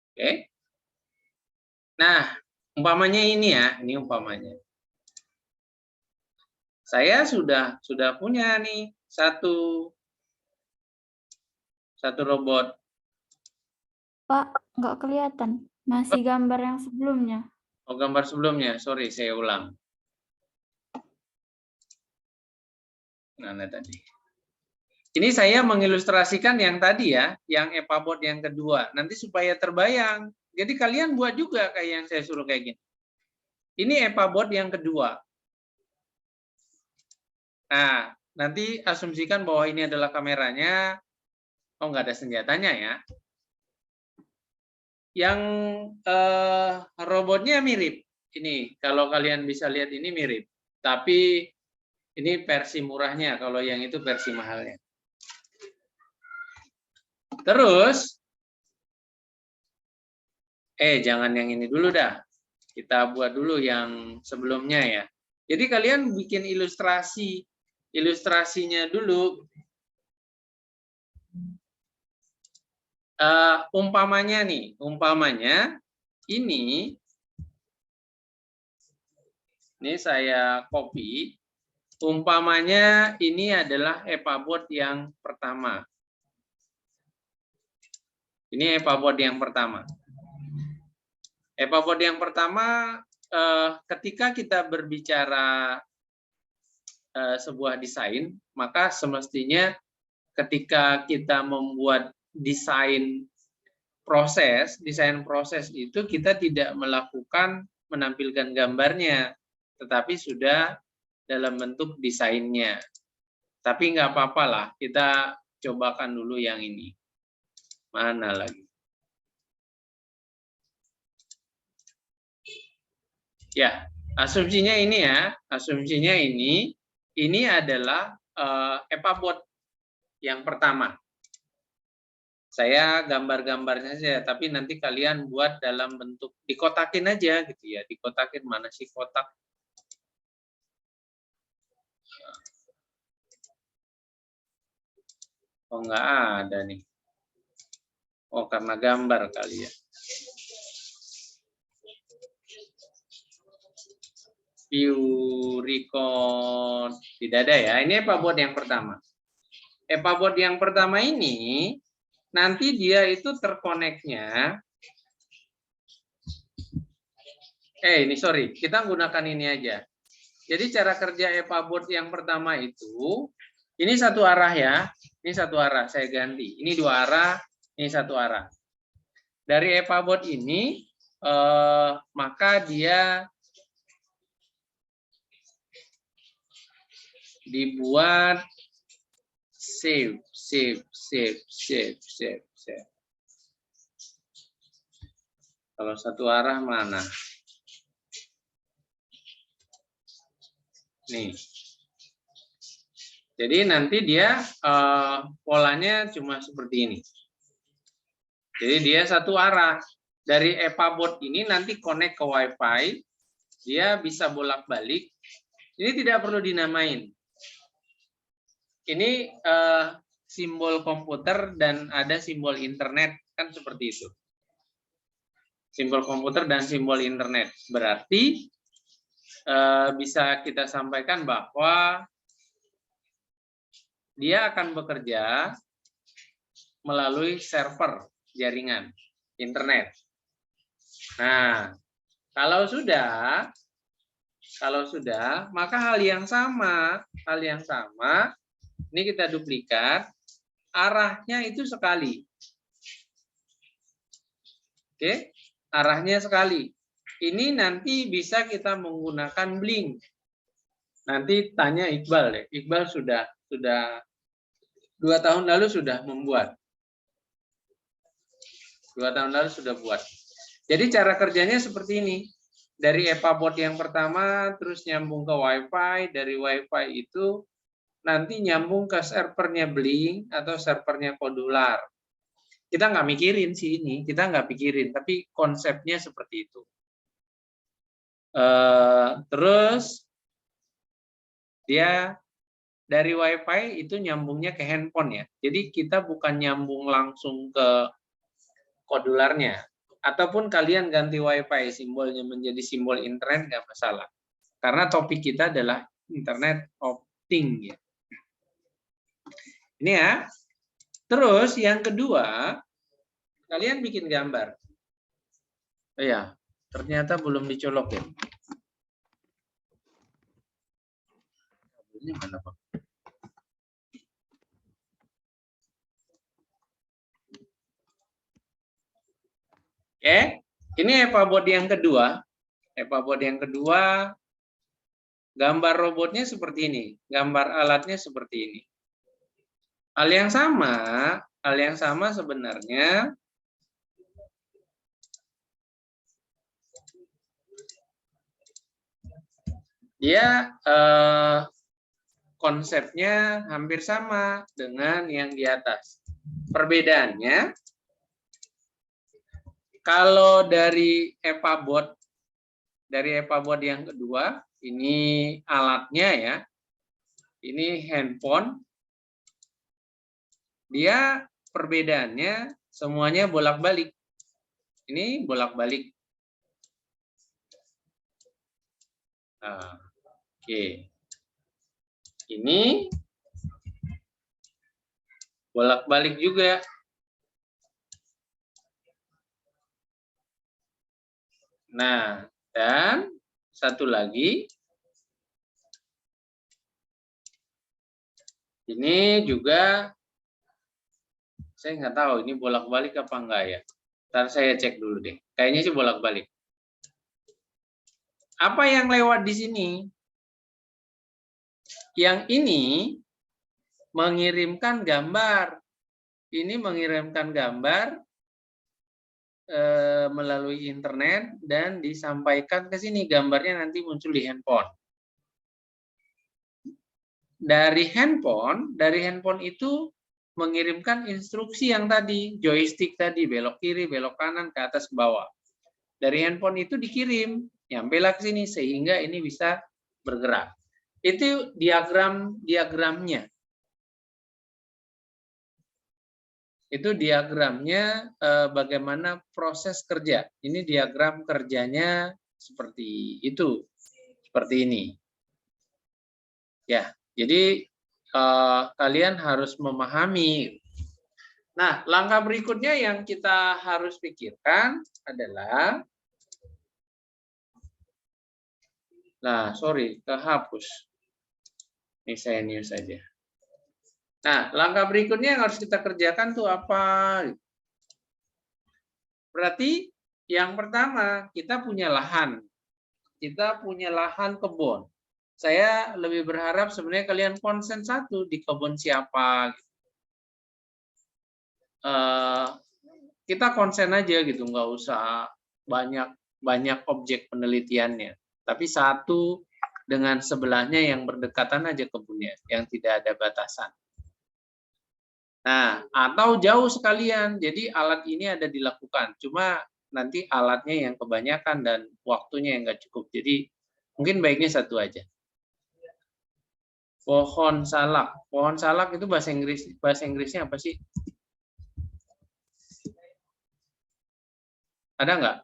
S2: Oke. Nah, umpamanya ini ya, ini umpamanya. Saya sudah punya nih satu robot.
S3: Pak, nggak kelihatan. Masih gambar yang sebelumnya.
S2: Oh, gambar sebelumnya. Sorry, saya ulang. Mana tadi? Ini saya mengilustrasikan yang tadi ya, yang EPABOT yang kedua. Nanti supaya terbayang. Jadi kalian buat juga kayak yang saya suruh kayak gini. Ini EPABOT yang kedua. Nah, nanti asumsikan bahwa ini adalah kameranya. Oh, nggak ada senjatanya ya. Yang robotnya mirip. Ini, kalau kalian bisa lihat ini mirip. Tapi ini versi murahnya, kalau yang itu versi mahalnya. Terus, jangan yang ini dulu dah. Kita buat dulu yang sebelumnya ya. Jadi kalian bikin ilustrasinya dulu. Umpamanya ini saya copy. Umpamanya ini adalah EPABOT yang pertama. Ini EPABOT yang pertama. EPABOT yang pertama, ketika kita berbicara sebuah desain, maka semestinya ketika kita membuat desain proses itu kita tidak menampilkan gambarnya, tetapi sudah dalam bentuk desainnya. Tapi nggak apa-apa lah, kita cobakan dulu yang ini. Mana lagi? Ya, asumsinya ini ya, asumsinya ini adalah EPABOT yang pertama. Saya gambar-gambarnya saja, tapi nanti kalian buat dalam bentuk dikotakin aja gitu ya, dikotakin. Mana sih kotak? Oh, nggak ada nih. Oh, karena gambar kali ya. Puricon tidak ada ya. Ini EPA board yang pertama. EPA board yang pertama ini nanti dia itu terkoneknya. Ini sorry, kita gunakan ini aja. Jadi cara kerja EPA board yang pertama itu, ini satu arah ya. Ini satu arah, saya ganti. Ini dua arah, ini satu arah. Dari EPA board ini, maka dia dibuat save. Kalau satu arah mana? Nih. Jadi nanti dia polanya cuma seperti ini. Jadi dia satu arah. Dari EPA board ini nanti connect ke WiFi, dia bisa bolak-balik. Ini tidak perlu dinamain. Ini simbol komputer dan ada simbol internet, kan seperti itu. Simbol komputer dan simbol internet. Berarti bisa kita sampaikan bahwa dia akan bekerja melalui server jaringan internet. Nah, kalau sudah, maka hal yang sama, ini kita duplikat, arahnya itu sekali. Oke, arahnya sekali. Ini nanti bisa kita menggunakan blink. Nanti tanya Iqbal deh. Iqbal sudah 2 tahun lalu sudah membuat. 2 tahun lalu sudah buat. Jadi cara kerjanya seperti ini. Dari EPA board yang pertama, terus nyambung ke WiFi. Dari WiFi itu nanti nyambung ke servernya Blink atau servernya Kodular. Kita nggak mikirin sih ini, tapi konsepnya seperti itu. Terus dia dari WiFi itu nyambungnya ke handphone ya. Jadi kita bukan nyambung langsung ke kodularnya. Ataupun kalian ganti WiFi simbolnya menjadi simbol internet nggak masalah. Karena topik kita adalah Internet of Things ya. Ini ya. Terus yang kedua, kalian bikin gambar. Oh ya, ternyata belum dicolok ya. Ini mana Pak? Oke, ini EPA board yang kedua. EPA board yang kedua, gambar robotnya seperti ini, gambar alatnya seperti ini. Hal yang sama sebenarnya dia konsepnya hampir sama dengan yang di atas. Perbedaannya, kalau dari EPA board yang kedua, ini alatnya ya, ini handphone. Dia perbedaannya semuanya bolak-balik. Ini bolak-balik. Nah, oke. Ini bolak-balik juga. Nah, dan satu lagi. Ini juga saya nggak tahu ini bolak-balik apa enggak ya. Ntar saya cek dulu deh. Kayaknya sih bolak-balik. Apa yang lewat di sini? Yang ini mengirimkan gambar. Ini mengirimkan gambar melalui internet dan disampaikan ke sini. Gambarnya nanti muncul di handphone. Dari handphone itu mengirimkan instruksi yang tadi, joystick tadi, belok kiri, belok kanan, ke atas, ke bawah. Dari handphone itu dikirim, nyampelah ke sini, sehingga ini bisa bergerak. Itu diagramnya. Itu diagramnya bagaimana proses kerja. Ini diagram kerjanya seperti itu. seperti ini. Ya, jadi kalian harus memahami. Nah, langkah berikutnya yang kita harus pikirkan adalah, nah, sorry, kehapus. Ini saya news saja. Nah, langkah berikutnya yang harus kita kerjakan tuh apa? Berarti yang pertama, kita punya lahan. Kita punya lahan kebun. Saya lebih berharap sebenarnya kalian konsen satu di kebun siapa. Kita konsen aja gitu, nggak usah banyak objek penelitiannya. Tapi satu dengan sebelahnya yang berdekatan aja kebunnya, yang tidak ada batasan. Nah, atau jauh sekalian, jadi alat ini ada dilakukan. Cuma nanti alatnya yang kebanyakan dan waktunya yang nggak cukup. Jadi mungkin baiknya satu aja. Pohon salak. Pohon salak itu bahasa Inggrisnya apa sih? Ada nggak?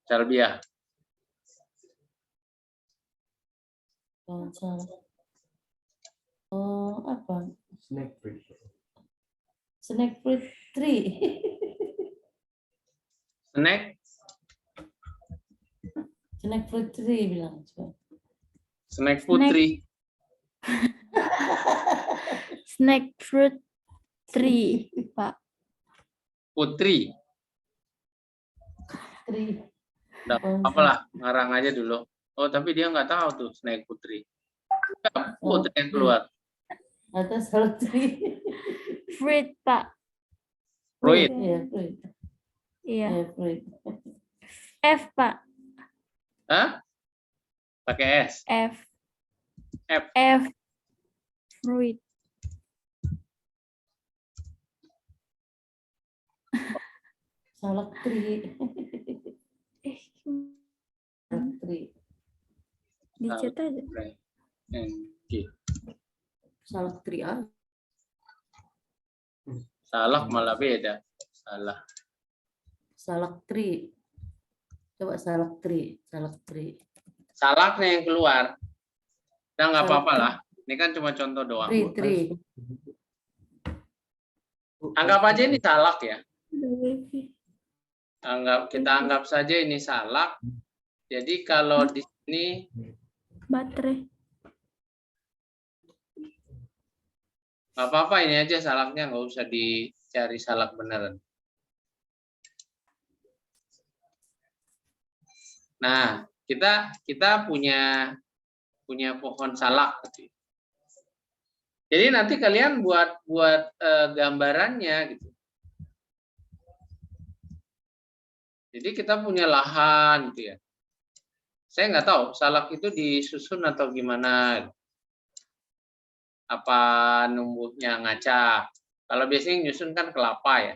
S2: Salvia.
S1: Apa?
S4: Snake fruit.
S1: Snake fruit tree.
S2: Snack.
S1: Snake fruit tree bilang.
S2: Snack putri.
S3: Snack fruit tree, Pak.
S2: Putri.
S1: Tree.
S2: Udah, apalah, ngarang aja dulu. Oh, tapi dia nggak tahu tuh snack putri. Putri yang keluar.
S1: Atau salak tree.
S3: Fruit, Pak.
S2: Fruit.
S1: Iya, fruit.
S3: Iya.
S1: Iya, fruit.
S3: F, Pak.
S2: Hah? Pakai S.
S3: F.
S2: F.
S3: F. Fruit.
S1: Salak tree. Salak tree.
S3: Dicat aja.
S1: Salak tree ah.
S2: Salak malah beda. Salah.
S1: Salak tree. Coba salak tree, salak tree.
S2: Salaknya yang keluar. Nah, nggak
S1: Salak
S2: apa-apa lah. Ini kan cuma contoh doang.
S1: Tree.
S2: Anggap aja ini salak ya. Kita anggap saja ini salak. Jadi kalau di sini
S3: Baterai.
S2: nggak apa-apa, ini aja salaknya, nggak usah dicari salak beneran. Nah, kita punya pohon salak. Jadi nanti kalian buat gambarannya gitu. Jadi kita punya lahan gitu ya. Saya nggak tahu salak itu disusun atau gimana. Apa numbuhnya ngaca. Kalau biasanya nyusun kan kelapa ya.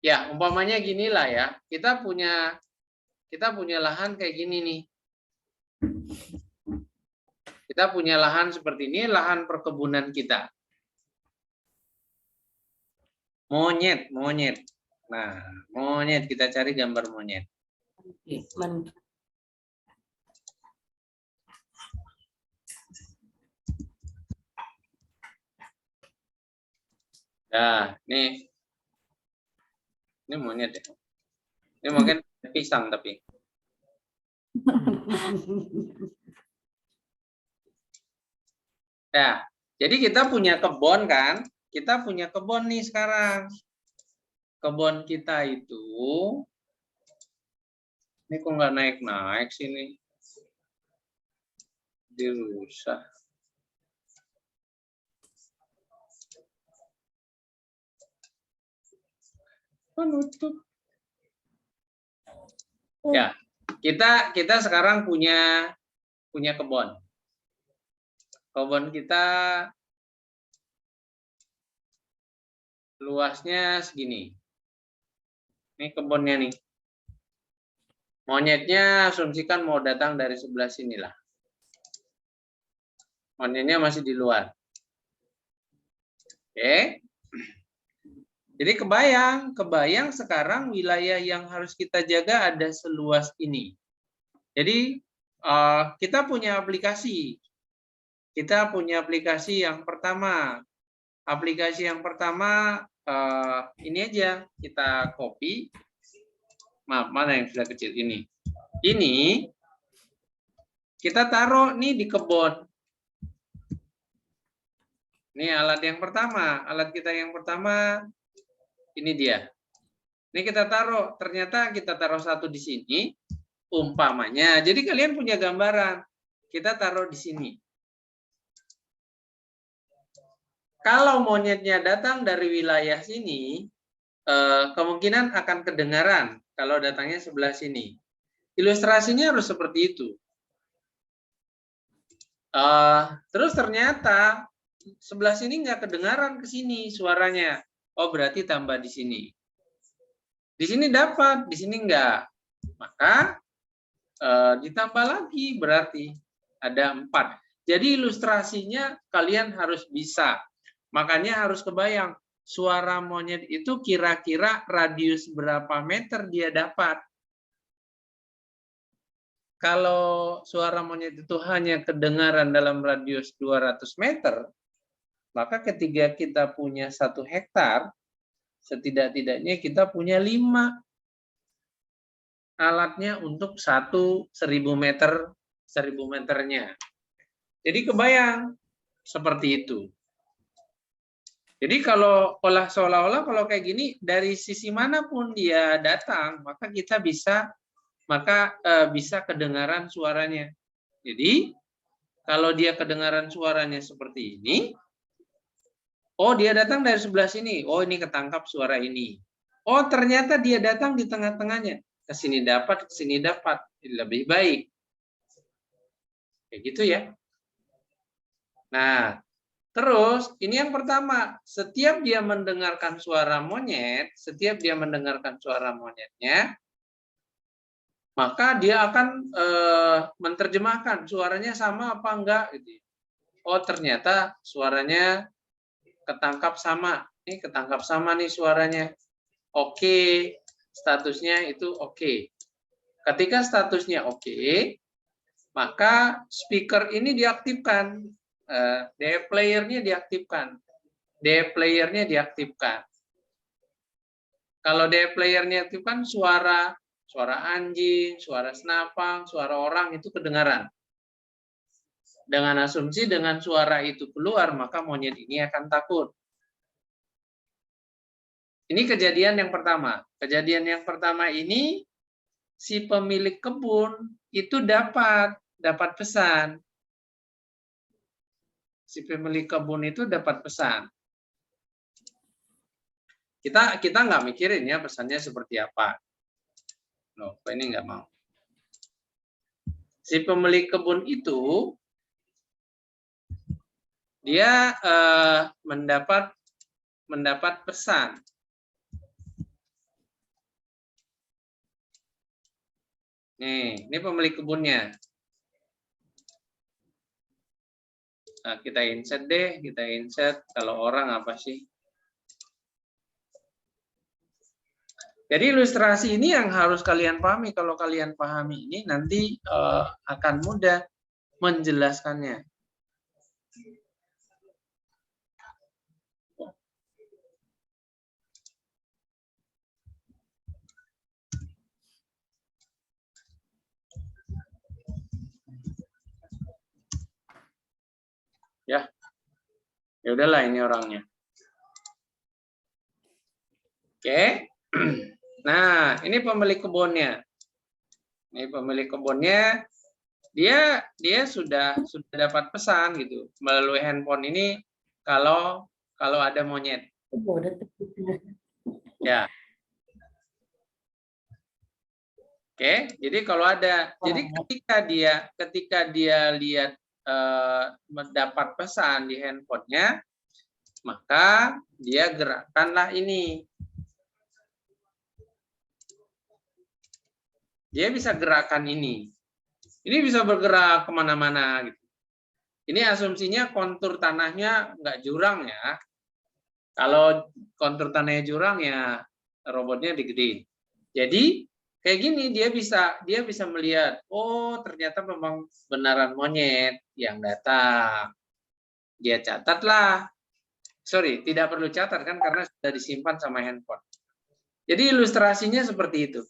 S2: Ya, umpamanya ginilah ya. Kita punya lahan kayak gini nih. Kita punya lahan seperti ini, lahan perkebunan kita. Monyet. Nah, monyet, kita cari gambar monyet. Nah, ini monyet ya. Ini mungkin pisang tapi. Nah, jadi kita punya kebun kan? Kita punya kebun nih sekarang. Kebun kita itu, ini kok nggak naik sini? Dirusak. Penutup. Ya, kita sekarang punya kebun. Kebun kita luasnya segini. Ini kebunnya nih. Monyetnya asumsikan mau datang dari sebelah sinilah. Monyetnya masih di luar. Oke. Jadi kebayang sekarang wilayah yang harus kita jaga ada seluas ini. Jadi kita punya aplikasi. Kita punya aplikasi yang pertama. Aplikasi yang pertama ini aja, kita copy. Maaf, mana yang sudah kecil ini. Ini kita taruh nih di kebun. Ini alat yang pertama. Alat kita yang pertama ini dia. Ini kita taruh. Ternyata kita taruh satu di sini. Umpamanya. Jadi kalian punya gambaran. Kita taruh di sini. Kalau monyetnya datang dari wilayah sini, kemungkinan akan kedengaran kalau datangnya sebelah sini. Ilustrasinya harus seperti itu. Terus ternyata sebelah sini nggak kedengaran ke sini suaranya. Oh, berarti tambah di sini. Di sini dapat, di sini enggak. Maka ditambah lagi berarti ada 4. Jadi ilustrasinya kalian harus bisa. Makanya harus kebayang suara monyet itu kira-kira radius berapa meter dia dapat. Kalau suara monyet itu hanya kedengaran dalam radius 200 meter, maka ketika kita punya 1 hektar, setidak-tidaknya kita punya 5 alatnya untuk 1000 meter, 1000 meternya. Jadi kebayang seperti itu. Jadi kalau seolah-olah kalau kayak gini, dari sisi manapun dia datang, maka kita bisa kedengaran suaranya. Jadi kalau dia kedengaran suaranya seperti ini, oh dia datang dari sebelah sini, oh ini ketangkap suara ini. Oh ternyata dia datang di tengah-tengahnya, ke sini dapat, lebih baik. Kayak gitu ya. Nah, terus ini yang pertama, setiap dia mendengarkan suara monyet, maka dia akan menerjemahkan suaranya sama apa enggak gitu. Oh, ternyata suaranya ketangkap sama. Ini ketangkap sama nih suaranya. Oke, statusnya itu oke. Ketika statusnya oke, maka speaker ini diaktifkan. DE player-nya diaktifkan. DE player-nya diaktifkan. Kalau DE player-nya diaktifkan, suara anjing, suara senapang, suara orang itu kedengaran. Dengan asumsi dengan suara itu keluar, maka monyet ini akan takut. Ini kejadian yang pertama. Kejadian yang pertama ini, si pemilik kebun itu dapat pesan. Si pemilik kebun itu dapat pesan. Kita nggak mikirin ya pesannya seperti apa. Loh, ini nggak mau. Si pemilik kebun itu dia mendapat pesan. Nih, ini pemilik kebunnya. Nah, kita insert deh, kalau orang apa sih? Jadi ilustrasi ini yang harus kalian pahami. Kalau kalian pahami ini nanti akan mudah menjelaskannya. Ya udahlah ini orangnya. Oke. Nah, ini pemilik kebunnya. Ini pemilik kebunnya, dia sudah dapat pesan gitu melalui handphone ini kalau ada monyet. Ya. Oke, jadi kalau ada, jadi ketika dia lihat mendapat pesan di handphonenya, maka dia gerakkanlah ini. Dia bisa gerakan ini. Ini bisa bergerak kemana-mana. Gitu. Ini asumsinya kontur tanahnya nggak jurang ya. Kalau kontur tanahnya jurang ya robotnya digedein. Jadi kayak gini dia bisa melihat, oh ternyata memang benaran monyet yang datang. Dia catatlah. Sorry, tidak perlu catat kan karena sudah disimpan sama handphone. Jadi ilustrasinya seperti itu.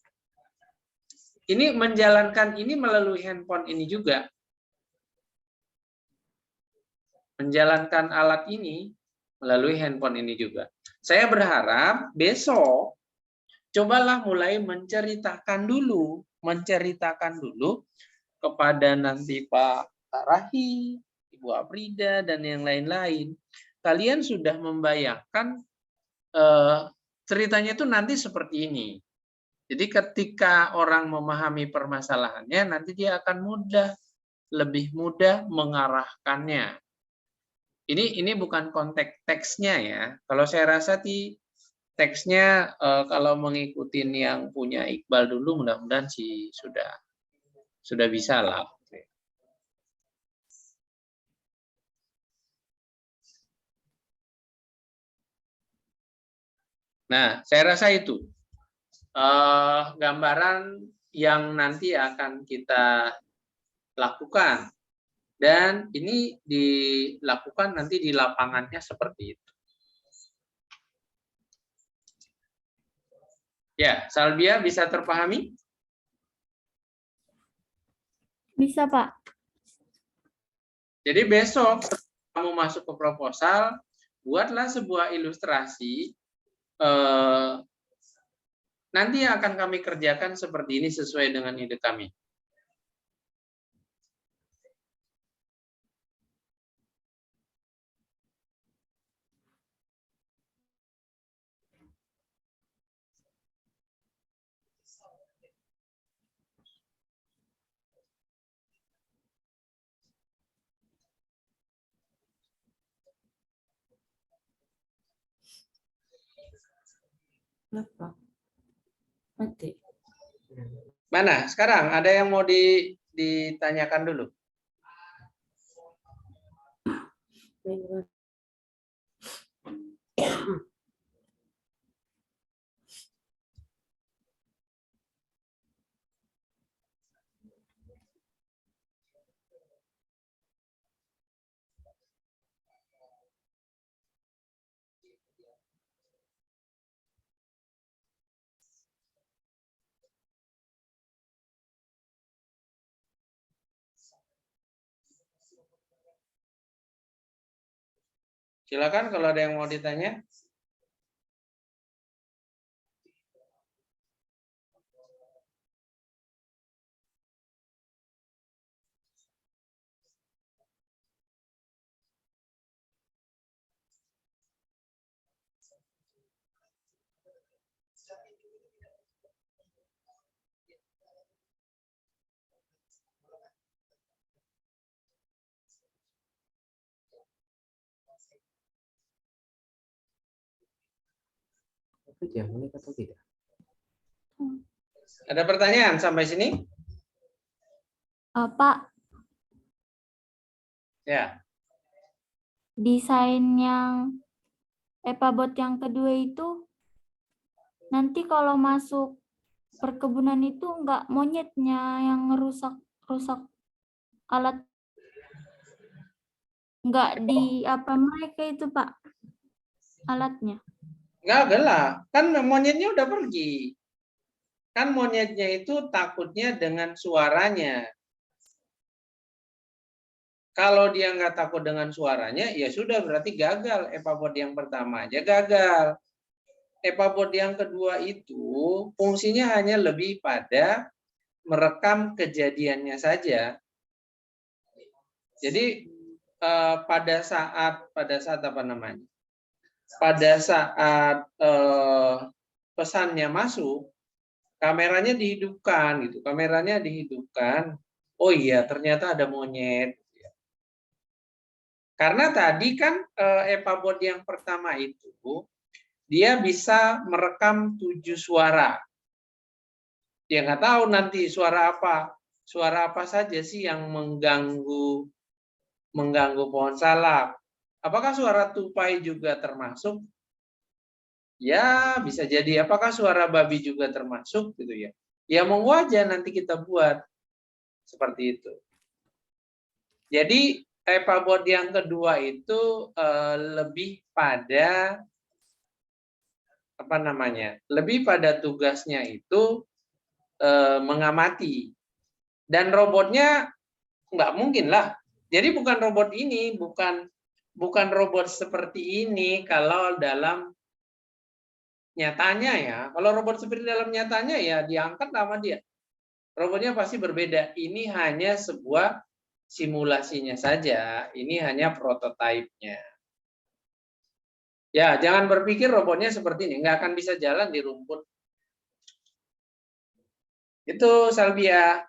S2: Ini menjalankan ini melalui handphone ini juga. Menjalankan alat ini melalui handphone ini juga. Saya berharap besok cobalah mulai menceritakan dulu kepada nanti Pak Rahi, Ibu Aprida dan yang lain-lain. Kalian sudah membayangkan ceritanya itu nanti seperti ini. Jadi ketika orang memahami permasalahannya, nanti dia akan lebih mudah mengarahkannya. Ini bukan konteks teksnya ya. Kalau saya rasa teksnya kalau mengikuti yang punya Iqbal dulu, mudah-mudahan sih sudah bisa lah. Nah, saya rasa itu gambaran yang nanti akan kita lakukan. Dan ini dilakukan nanti di lapangannya seperti itu. Ya, Salbia bisa terpahami?
S3: Bisa, Pak.
S2: Jadi besok kamu masuk ke proposal, buatlah sebuah ilustrasi. Nanti yang akan kami kerjakan seperti ini sesuai dengan ide kami.
S1: Kenapa? Mati.
S2: Mana? Sekarang ada yang mau ditanyakan dulu? Silakan kalau ada yang mau ditanya.
S4: atau tidak?
S2: Ada pertanyaan sampai sini?
S3: Pak,
S2: Ya.
S3: desain yang EPABOT yang kedua itu nanti kalau masuk perkebunan itu enggak monyetnya yang rusak alat, enggak di apa mereka itu Pak alatnya.
S2: Enggak gelap, kan monyetnya udah pergi. Kan monyetnya itu takutnya dengan suaranya. Kalau dia nggak takut dengan suaranya, ya sudah berarti gagal. EPABOT yang pertama aja gagal. EPABOT yang kedua itu fungsinya hanya lebih pada merekam kejadiannya saja. Jadi pada saat apa namanya? Pada saat pesannya masuk, kameranya dihidupkan gitu. Kameranya dihidupkan. Oh iya, ternyata ada monyet. Karena tadi kan EPABOT yang pertama itu dia bisa merekam 7 suara. Dia nggak tahu nanti suara apa saja sih yang mengganggu pohon salak. Apakah suara tupai juga termasuk? Ya, bisa jadi. Apakah suara babi juga termasuk gitu ya? Ya monggo aja nanti kita buat seperti itu. Jadi typabot yang kedua itu lebih pada apa namanya? Lebih pada tugasnya itu mengamati. Dan robotnya nggak mungkin lah. Jadi bukan robot ini, bukan robot seperti ini kalau dalam nyatanya ya. Kalau robot seperti dalam nyatanya ya diangkat sama dia. Robotnya pasti berbeda. Ini hanya sebuah simulasinya saja. Ini hanya prototipenya. Ya, jangan berpikir robotnya seperti ini. Nggak akan bisa jalan di rumput. Itu Salvia.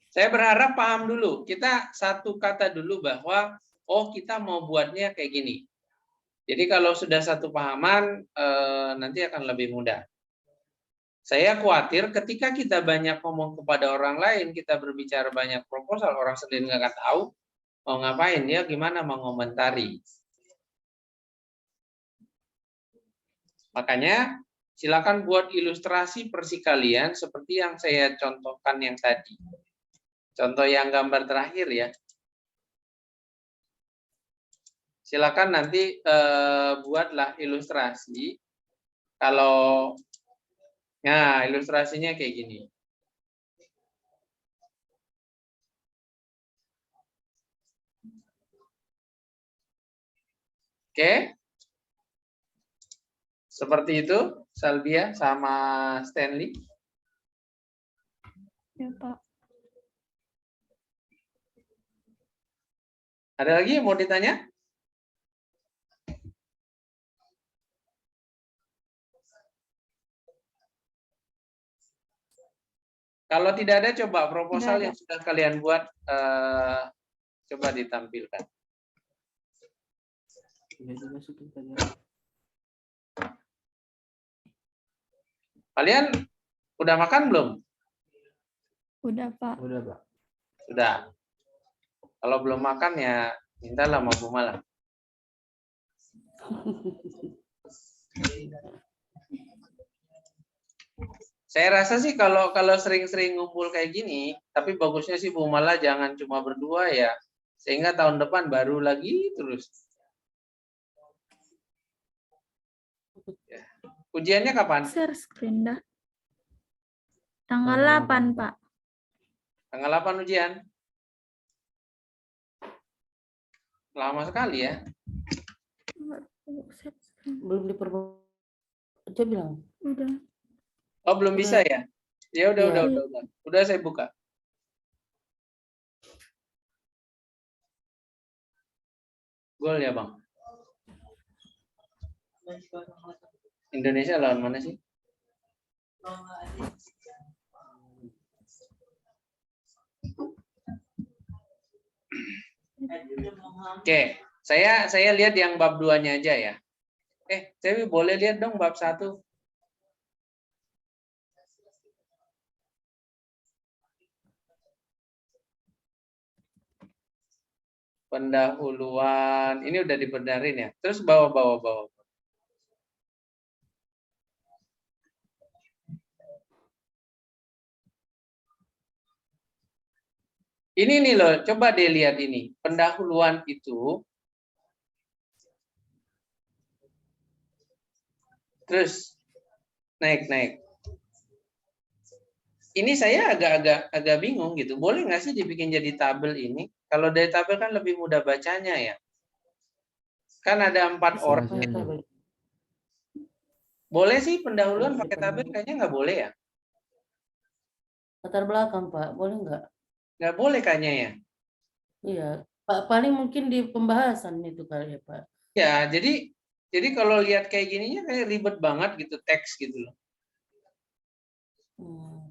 S2: Saya berharap paham dulu. Kita satu kata dulu bahwa, oh kita mau buatnya kayak gini. Jadi kalau sudah satu pahaman, nanti akan lebih mudah. Saya khawatir ketika kita banyak ngomong kepada orang lain, kita berbicara banyak proposal, orang sendiri nggak tahu mau ngapain, dia gimana mengomentari. Makanya silakan buat ilustrasi persikalian seperti yang saya contohkan yang tadi. Contoh yang gambar terakhir ya. Silakan nanti buatlah ilustrasi. Kalau nah ilustrasinya kayak gini. Oke. Seperti itu, Salvia sama Stanley.
S3: Ya, Pak.
S2: Ada lagi yang mau ditanya? Kalau tidak ada, coba proposal yang sudah kalian buat, coba ditampilkan. Kalian udah makan belum?
S3: Udah, Pak.
S4: Udah, Pak.
S2: Sudah. Kalau belum makan ya mintalah sama Bu Malam. Saya rasa sih kalau sering-sering ngumpul kayak gini, tapi bagusnya sih Bu Mala jangan cuma berdua ya, sehingga tahun depan baru lagi terus. Ya. Ujiannya kapan?
S3: Share screen dah. Tanggal 8, Pak.
S2: Tanggal 8 ujian. Lama sekali ya.
S1: Belum diperbaiki. Coba bilang.
S3: Udah.
S2: Oh, belum bisa ya? Ya udah,
S1: Iya.
S2: udah. Udah saya buka. Gol ya, Bang. Indonesia lawan mana sih? Oke, saya lihat yang bab 2-nya aja ya. Dewi boleh lihat dong bab 1. Pendahuluan, ini udah dibenerin ya. Terus bawa. Ini nih loh, coba deh lihat ini. Pendahuluan itu, terus naik. Ini saya agak bingung gitu. Boleh nggak sih dibikin jadi tabel ini? Kalau dari tabel kan lebih mudah bacanya ya. Kan ada 4 orang. Boleh sih pendahuluan pakai tabel? Kayaknya nggak boleh ya.
S1: Latar belakang, Pak. Boleh nggak?
S2: Nggak boleh kayaknya ya.
S1: Iya. Pak, paling mungkin di pembahasan itu kali ya, Pak.
S2: Ya, jadi kalau lihat kayak gininya kayak ribet banget gitu teks gitu loh.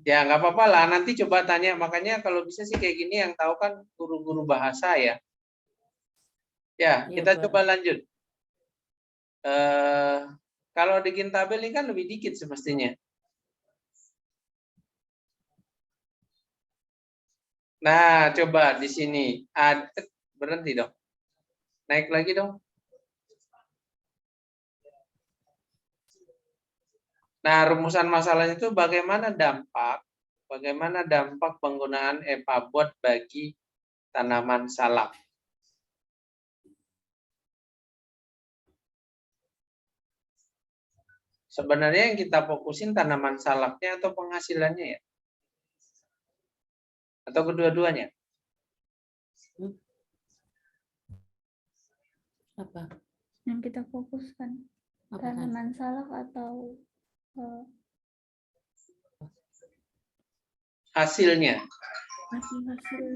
S2: Ya nggak apa-apa lah, nanti coba tanya. Makanya kalau bisa sih kayak gini yang tahu kan guru-guru bahasa ya. Ya,
S1: Iya,
S2: kita
S1: Pak.
S2: coba lanjut. Kalau bikin tabel ini kan lebih dikit semestinya. Nah, coba di sini. Berhenti dong. Naik lagi dong. Nah, rumusan masalahnya itu bagaimana dampak penggunaan EPABOT bagi tanaman salak. Sebenarnya yang kita fokusin tanaman salaknya atau penghasilannya ya? Atau kedua-duanya?
S1: Apa?
S3: Yang kita fokuskan
S1: Apa kan?
S3: tanaman salak atau
S2: Hasilnya.
S3: hasil-hasil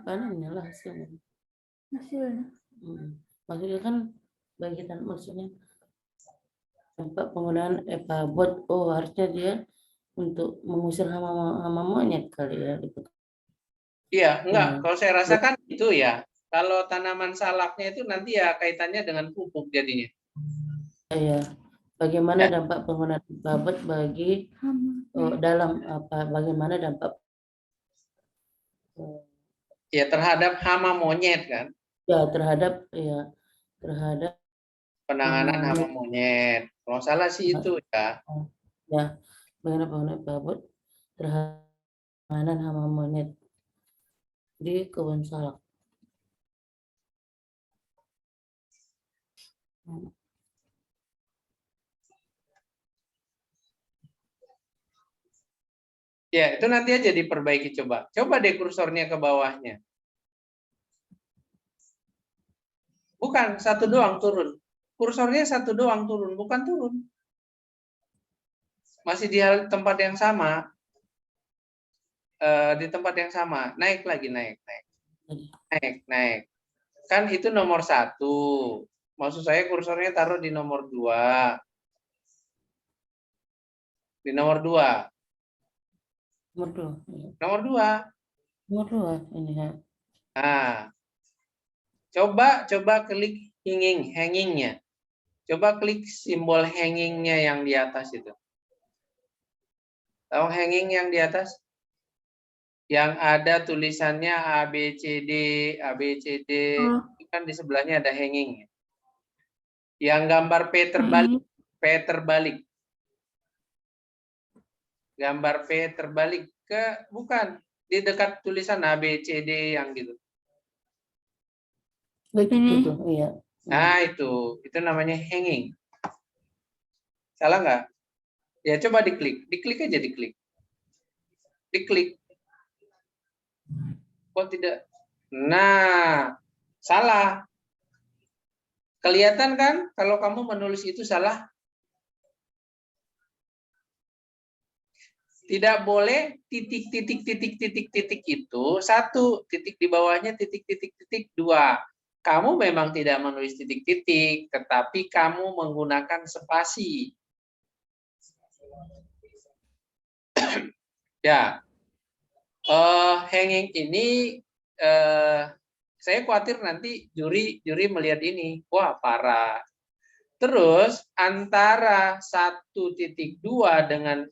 S1: Panennya lah hasilnya.
S3: hasilnya.
S1: Maksudnya kan bagi maksudnya dampak penggunaan EPABOT, harusnya dia untuk mengusir hama monyet kali ya.
S2: Iya, enggak. Kalau saya rasakan itu ya. Kalau tanaman salaknya itu nanti ya kaitannya dengan pupuk jadinya.
S1: Iya. Bagaimana
S2: Ya.
S1: dampak penggunaan EPABOT bagi dalam apa? Bagaimana dampak
S2: Ya terhadap hama monyet kan?
S1: ya terhadap
S2: Penanganan hama monyet. Kalau salah sih itu ya.
S1: Ya, bagaimana penggunaan EPABOT terhadap penanganan hama monyet di kebun salak.
S2: Ya, itu nanti aja diperbaiki coba. Coba deh kursornya ke bawahnya. Bukan, satu doang turun. Kursornya satu doang turun, bukan turun. Masih di tempat yang sama. Di tempat yang sama. Naik lagi, naik. Kan itu nomor 1. Maksud saya kursornya taruh di nomor 2. Di nomor 2. Nomor 2.
S1: Ini ya.
S2: Nah, coba klik hangingnya. Coba klik simbol hangingnya yang di atas itu. Tahu hanging yang di atas? Yang ada tulisannya ABCD. Kan di sebelahnya ada hanging. Yang gambar P terbalik. Gambar P terbalik ke bukan di dekat tulisan ABCD yang gitu.
S1: Begitu, iya.
S2: Nah, itu namanya hanging. Salah nggak? Ya coba diklik aja diklik. Kok tidak? Nah, salah. Kelihatan kan kalau kamu menulis itu salah? Tidak boleh titik itu satu, titik di bawahnya titik 2. Kamu memang tidak menulis titik, tetapi kamu menggunakan spasi. Ya, hanging ini saya khawatir nanti juri melihat ini, wah parah. Terus antara 1.2 dengan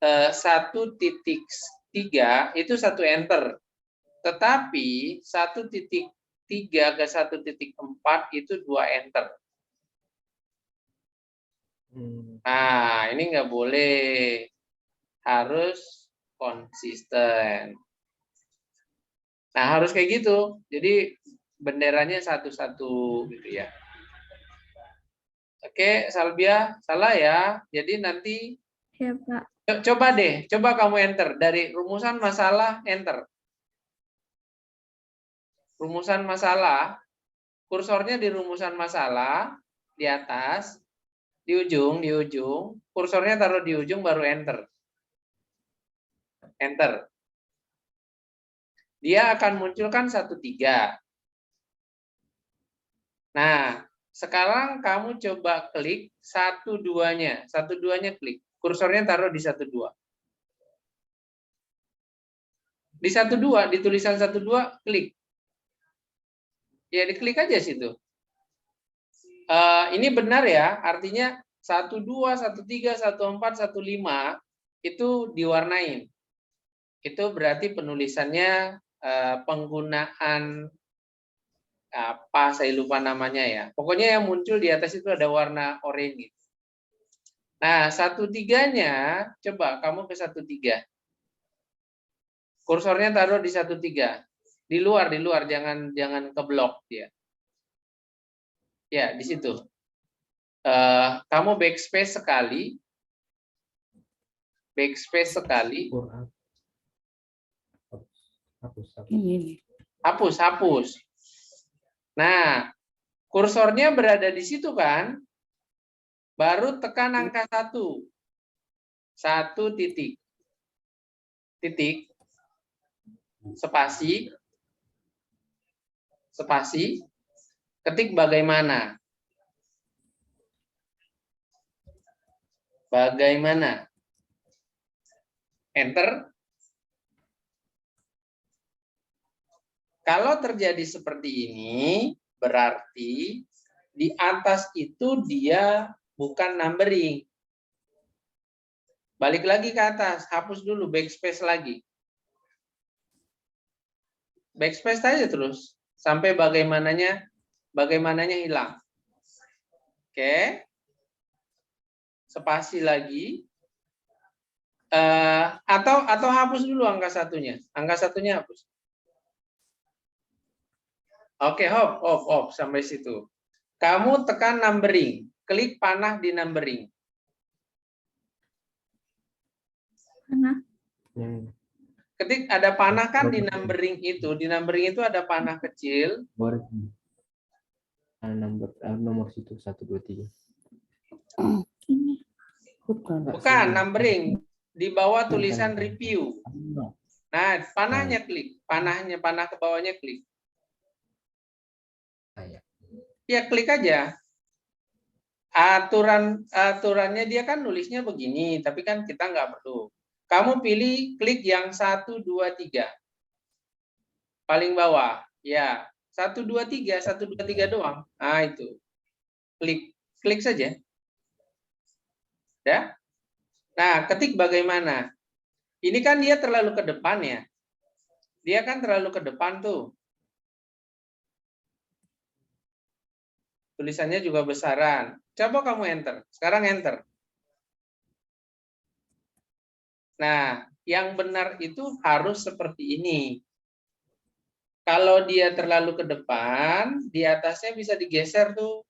S2: 1.3 itu 1 enter. Tetapi 1.3 ke 1.4 itu 2 enter. Nah, ini nggak boleh. Harus konsisten. Nah, harus kayak gitu. Jadi benderanya satu-satu gitu ya. Oke, Salbia, salah ya. Jadi nanti
S3: Ya, Pak.
S2: Coba kamu enter dari rumusan masalah, enter. Rumusan masalah, kursornya di rumusan masalah di atas, di ujung, kursornya taruh di ujung baru enter. Enter. Dia akan munculkan 1.3. Nah, sekarang kamu coba klik 1.2-nya. 1.2-nya klik. Kursornya taruh di 1.2. Di 1.2, di tulisan 1.2, klik. Ya, diklik aja situ. Ini benar ya, artinya 1.2, 1.3, 1.4, 1.5 itu diwarnain. Itu berarti penulisannya penggunaan apa saya lupa namanya ya. Pokoknya yang muncul di atas itu ada warna oranye. Nah, 1.3-nya coba kamu ke 1.3. Kursornya taruh di 1.3. Di luar jangan ke blok dia. Ya, di situ. Kamu backspace sekali. Backspace sekali. Hapus. Nah, kursornya berada di situ kan? Baru tekan angka 1. 1 titik. Titik. Spasi. Ketik bagaimana. Bagaimana. Enter. Kalau terjadi seperti ini, berarti di atas itu dia bukan numbering. Balik lagi ke atas, hapus dulu, backspace lagi. Backspace aja terus, sampai bagaimananya hilang. Oke. Spasi lagi. Atau hapus dulu angka 1-nya. Angka 1-nya hapus. Oke, hop sampai situ. Kamu tekan numbering, klik panah di numbering. Ketik ada panah kan di numbering itu ada panah kecil.
S4: Nomor situ 1 2 3.
S2: Bukan numbering, di bawah tulisan review. Nah, panahnya klik, panah ke bawahnya klik. Ya klik aja. Aturannya dia kan nulisnya begini, tapi kan kita nggak perlu. Kamu pilih klik yang 1 2 3. Paling bawah. Ya, 1 2 3 doang. Nah, itu. Klik saja. Ya. Nah, ketik bagaimana? Ini kan dia terlalu ke depan ya. Dia kan terlalu ke depan tuh. Tulisannya juga besaran. Coba kamu enter. Sekarang enter. Nah, yang benar itu harus seperti ini. Kalau dia terlalu ke depan, di atasnya bisa digeser tuh.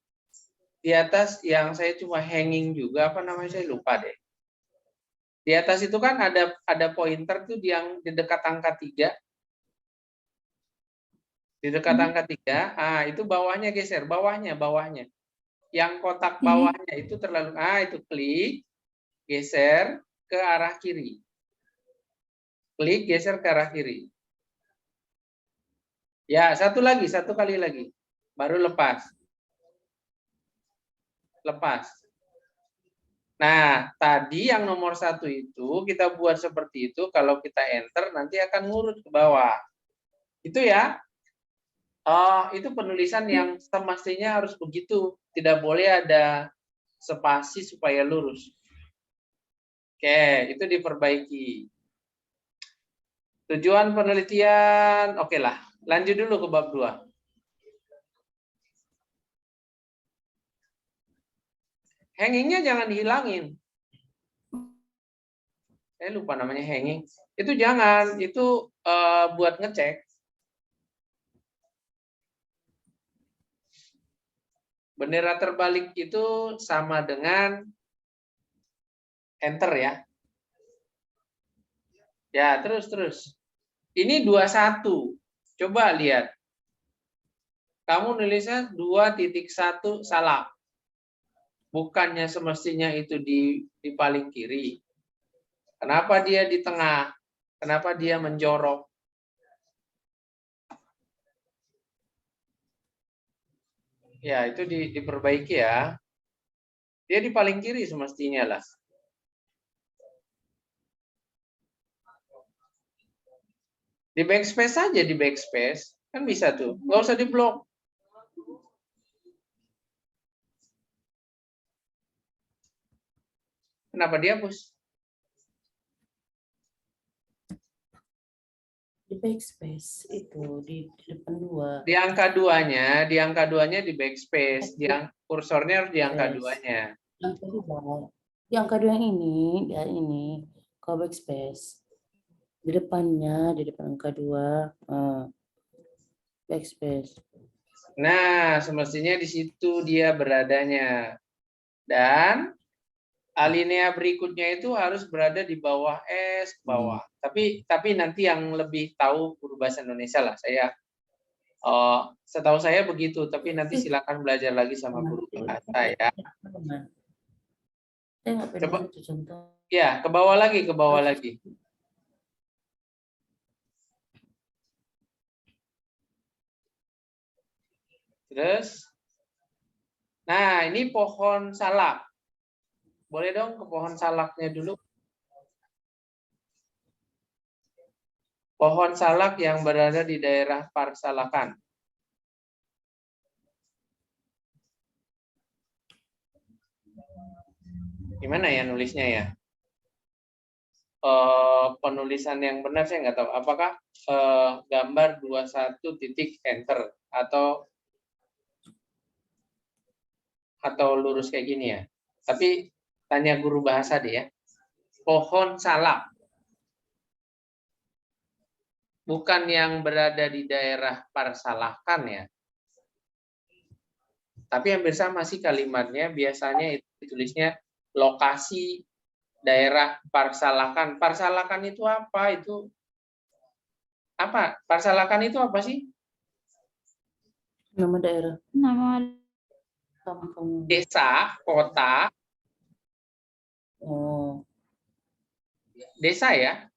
S2: Di atas yang saya cuma hanging juga, apa namanya saya lupa deh. Di atas itu kan ada pointer tuh yang di dekat angka 3. Di dekat angka 3, itu bawahnya geser, bawahnya. Yang kotak bawahnya itu terlalu, itu klik, geser ke arah kiri. Klik, geser ke arah kiri. Ya, satu kali lagi. Baru lepas. Nah, tadi yang nomor 1 itu kita buat seperti itu, kalau kita enter nanti akan ngurut ke bawah. Itu ya. Itu penulisan yang semestinya harus begitu. Tidak boleh ada spasi supaya lurus. Oke, itu diperbaiki. Tujuan penelitian, oke lah. Lanjut dulu ke bab 2. Hangingnya jangan dihilangin. Saya lupa namanya hanging. Itu jangan, itu buat ngecek. Bendera terbalik itu sama dengan enter ya. Ya, terus. Ini 21. Coba lihat. Kamu nulisnya 2.1 salah. Bukannya semestinya itu di paling kiri. Kenapa dia di tengah? Kenapa dia menjorok? Ya, itu diperbaiki ya. Dia di paling kiri semestinya lah. Di backspace saja, di backspace. Kan bisa tuh. Nggak usah di blok. Kenapa dihapus?
S1: Di backspace itu di depan 2.
S2: Di angka 2-nya di backspace, kursornya harus di angka 2-nya.
S1: Angka 2. Di angka 2 yang ini, kau backspace. Di depannya, di depan angka 2, backspace.
S2: Nah, semestinya di situ dia beradanya. Dan alinea berikutnya itu harus berada di bawah S, bawah. Tapi nanti yang lebih tahu guru bahasa Indonesia lah. Setahu saya begitu, tapi nanti silakan belajar lagi sama guru bahasa ya.
S1: Saya nggak pernah
S2: Coba.
S1: itu contoh.
S2: Ya, ke bawah lagi. Terus, nah ini pohon salak. Boleh dong ke pohon salaknya dulu. Pohon salak yang berada di daerah Parsalakan. Gimana ya nulisnya ya? Penulisan yang benar saya nggak tahu. Apakah gambar 21 titik enter atau lurus kayak gini ya? Tapi tanya guru bahasa deh ya. Pohon salak. Bukan yang berada di daerah Parsalakan ya. Tapi hampir sama sih kalimatnya. Biasanya itu ditulisnya lokasi daerah Parsalakan. Parsalakan itu apa? Parsalakan itu apa sih?
S1: Nama daerah.
S3: Nama
S1: Kampung.
S2: Desa, kota.
S1: Oh.
S2: Desa ya?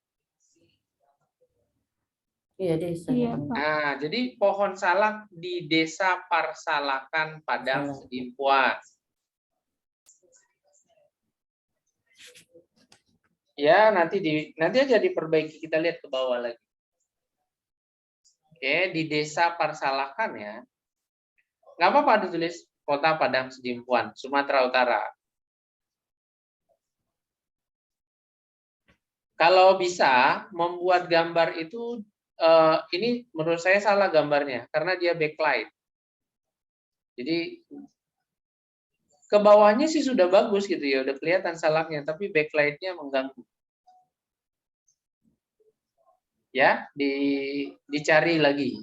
S1: Iya, desa.
S3: Iya, Pak.
S2: Nah, jadi pohon salak di Desa Parsalakan, Padang Sedimpuan. Ya, nanti aja diperbaiki, kita lihat ke bawah lagi. Oke, di Desa Parsalakan ya. Nggak apa-apa ditulis Kota Padang Sedimpuan, Sumatera Utara. Kalau bisa membuat gambar itu, ini menurut saya salah gambarnya, karena dia backlight. Jadi ke bawahnya sih sudah bagus gitu ya, udah kelihatan salaknya, tapi backlightnya mengganggu. Ya, dicari lagi.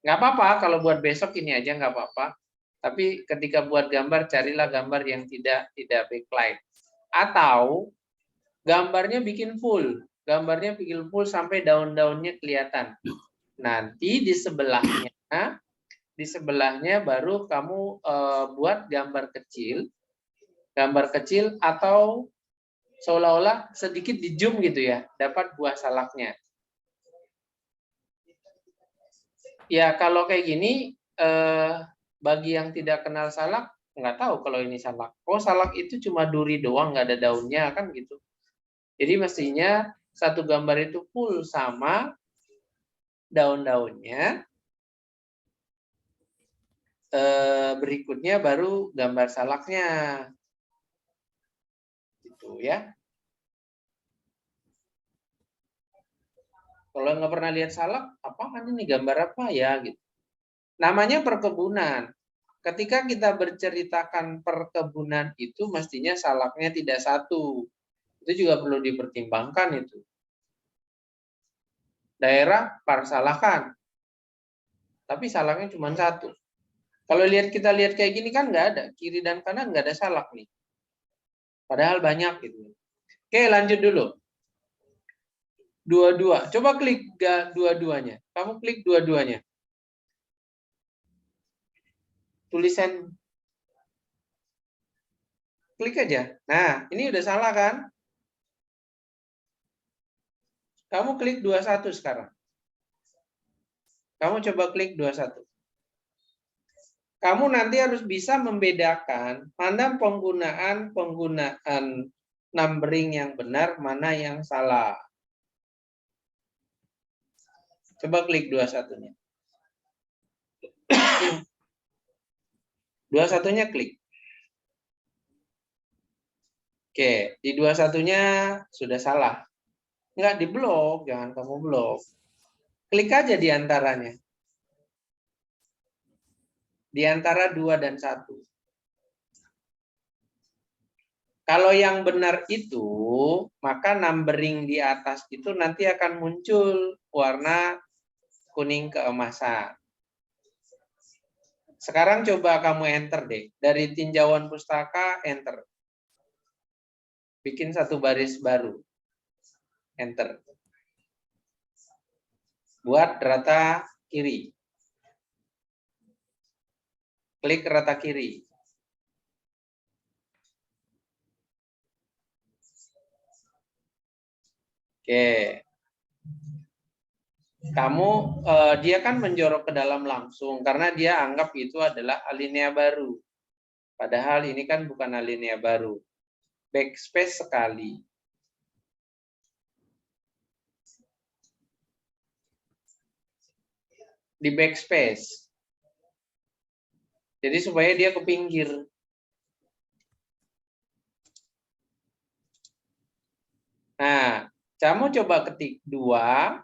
S2: Nggak apa-apa kalau buat besok ini aja nggak apa-apa. Tapi ketika buat gambar, carilah gambar yang tidak backlight. Atau gambarnya bikin full. Gambarnya bikin full sampai daun-daunnya kelihatan. Nanti di sebelahnya baru kamu buat gambar kecil atau seolah-olah sedikit di zoom gitu ya, dapat buah salaknya. Ya kalau kayak gini, bagi yang tidak kenal salak, nggak tahu kalau ini salak. Oh salak itu cuma duri doang, nggak ada daunnya kan gitu. Jadi mestinya satu gambar itu full sama daun-daunnya. Berikutnya baru gambar salaknya. Gitu ya. Kalau nggak pernah lihat salak, apaan ini gambar apa ya gitu. Namanya perkebunan. Ketika kita berceritakan perkebunan itu mestinya salaknya tidak satu. Itu juga perlu dipertimbangkan itu. Daerah Parsalakan. Tapi salaknya cuma satu. Kalau kita lihat kayak gini kan nggak ada. Kiri dan kanan nggak ada salak nih. Padahal banyak gitu. Oke lanjut dulu. Dua-dua. Coba klik dua-duanya. Kamu klik dua-duanya. Tulisan. Klik aja. Nah, ini udah salah kan? Kamu klik 21 sekarang. Kamu coba klik 21. Kamu nanti harus bisa membedakan mana penggunaan numbering yang benar, mana yang salah. Coba klik 21-nya. 21-nya klik. Oke, di 21-nya sudah salah. Enggak, di blok, jangan kamu blok. Klik aja di antaranya. Di antara 2 dan 1. Kalau yang benar itu, maka numbering di atas itu nanti akan muncul warna kuning keemasan. Sekarang coba kamu enter deh. Dari tinjauan pustaka, enter. Bikin satu baris baru. Enter. Buat rata kiri. Klik rata kiri. Oke. Kamu, dia kan menjorok ke dalam langsung, karena dia anggap itu adalah alinea baru. Padahal ini kan bukan alinea baru. Backspace sekali. Di backspace. Jadi supaya dia ke pinggir. Nah, kamu coba ketik 2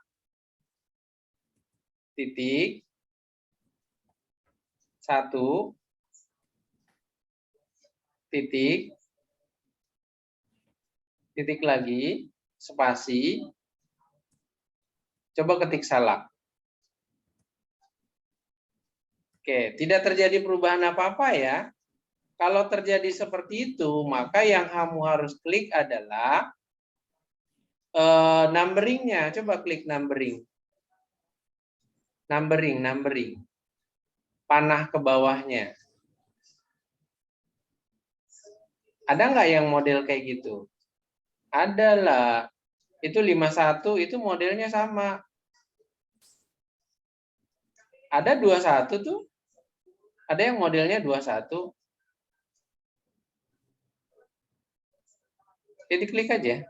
S2: titik 1 titik titik lagi spasi. Coba ketik salak. Oke, tidak terjadi perubahan apa-apa ya. Kalau terjadi seperti itu, maka yang kamu harus klik adalah numberingnya. Coba klik numbering. Numbering. Panah ke bawahnya. Ada nggak yang model kayak gitu? Ada lah. Itu 51, itu modelnya sama. Ada 21 tuh. Ada yang modelnya 21. Jadi klik aja.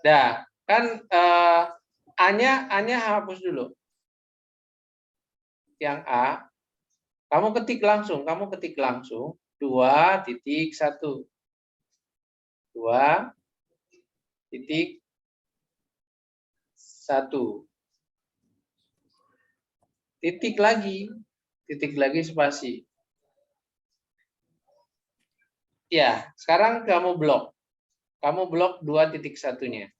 S2: Dah, kan A-nya hapus dulu. Yang A, kamu ketik langsung 2.1. 2.1. Titik lagi spasi. Ya, sekarang kamu blok. Kamu blok 2.1-nya.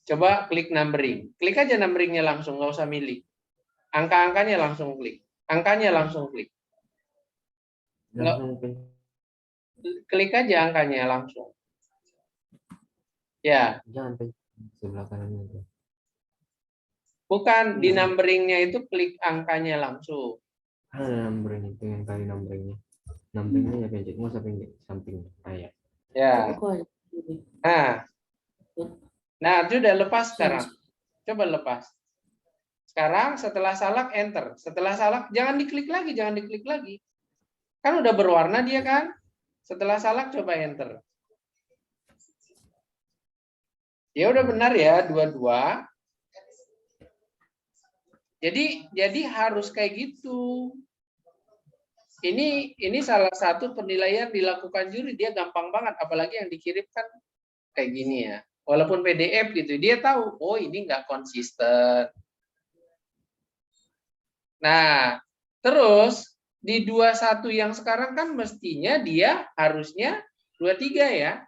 S2: Coba klik numbering. Klik aja numberingnya langsung, nggak usah milih. Angka-angkanya langsung klik. Angkanya langsung klik.
S4: Langsung klik.
S2: Klik aja angkanya langsung. Ya.
S4: Jangan klik sebelah kanannya itu.
S2: Bukan, di numberingnya itu klik angkanya langsung.
S4: Ada numbering itu yang tadi numberingnya. Numberingnya ya pendek, nggak usah pendek, samping. Kayak.
S2: Ya. Nah, itu udah lepas sekarang. Coba lepas. Sekarang setelah salak enter. Setelah salak jangan diklik lagi. Kan udah berwarna dia kan? Setelah salak coba enter. Ya udah benar ya, 22. Jadi harus kayak gitu. Ini salah satu penilaian dilakukan juri, dia gampang banget, apalagi yang dikirimkan kayak gini ya. Walaupun PDF gitu, dia tahu, oh ini nggak konsisten. Nah, terus di 21 yang sekarang kan mestinya dia harusnya 23 ya.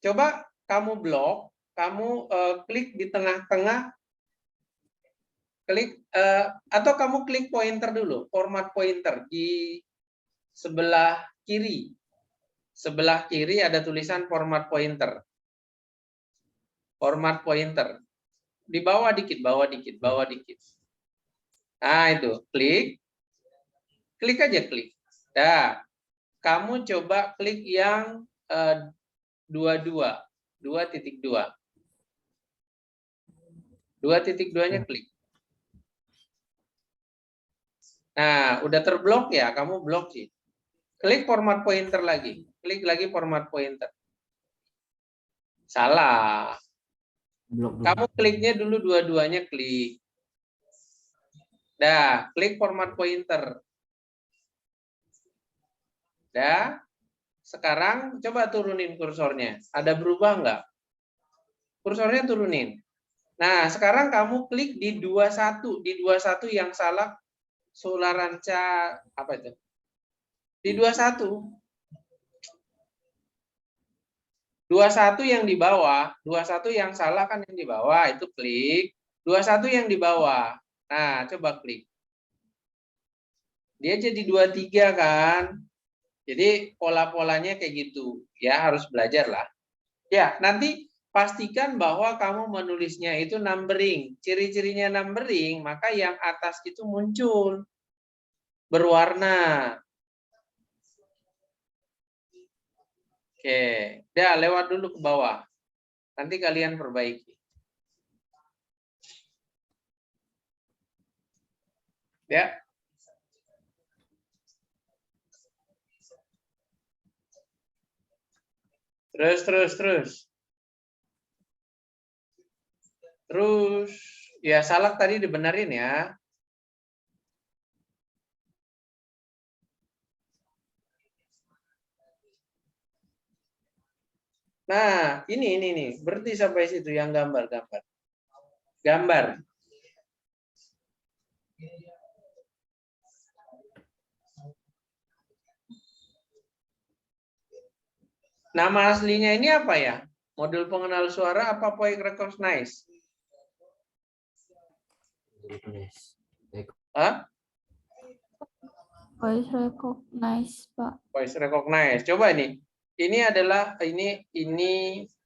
S2: Coba kamu blok, kamu klik di tengah-tengah, klik atau kamu klik pointer dulu, format pointer di sebelah kiri. Sebelah kiri ada tulisan format pointer. Format pointer. Di bawah dikit. Nah, itu, klik. Klik aja, klik. Nah, kamu coba klik yang 22. 2.2. 2.2-nya klik. Nah, udah terblok ya, kamu blok sih. Klik format pointer lagi. Klik lagi format pointer. Salah.
S4: Blok dulu.
S2: Kamu kliknya dulu dua-duanya klik. Dah, klik format pointer. Udah. Sekarang coba turunin kursornya. Ada berubah nggak? Kursornya turunin. Nah, sekarang kamu klik di 21. Di 21 yang salah Solaranca apa itu? Di 21. 21 yang di bawah, 21 yang salah kan yang di bawah, itu klik. 21 yang di bawah. Nah, coba klik. Dia jadi 23 kan? Jadi pola-polanya kayak gitu. Ya, harus belajar lah. Ya, nanti pastikan bahwa kamu menulisnya itu numbering. Ciri-cirinya numbering, maka yang atas itu muncul berwarna. Oke, udah lewat dulu ke bawah. Nanti kalian perbaiki. Ya. Terus. Terus, ya salah tadi dibenerin ya. Nah, ini nih, berhenti sampai situ yang gambar. Nama aslinya ini apa ya? Modul pengenal suara apa Voice Recognize? Hah?
S3: Voice recognize, Pak.
S2: Voice Recognize. Coba nih. Ini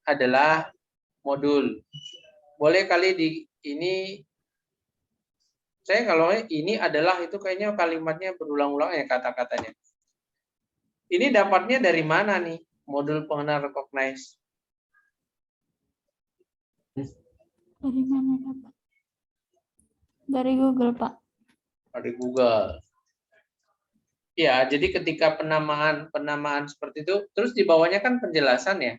S2: adalah modul. Boleh kali di ini saya kalau ini adalah itu kayaknya kalimatnya berulang-ulang ya kata-katanya. Ini dapatnya dari mana nih? Modul pengenal recognize.
S3: Dari mana dapat? Dari Google, Pak.
S2: Dari Google. Ya, jadi ketika penamaan seperti itu, terus di bawahnya kan penjelasan ya.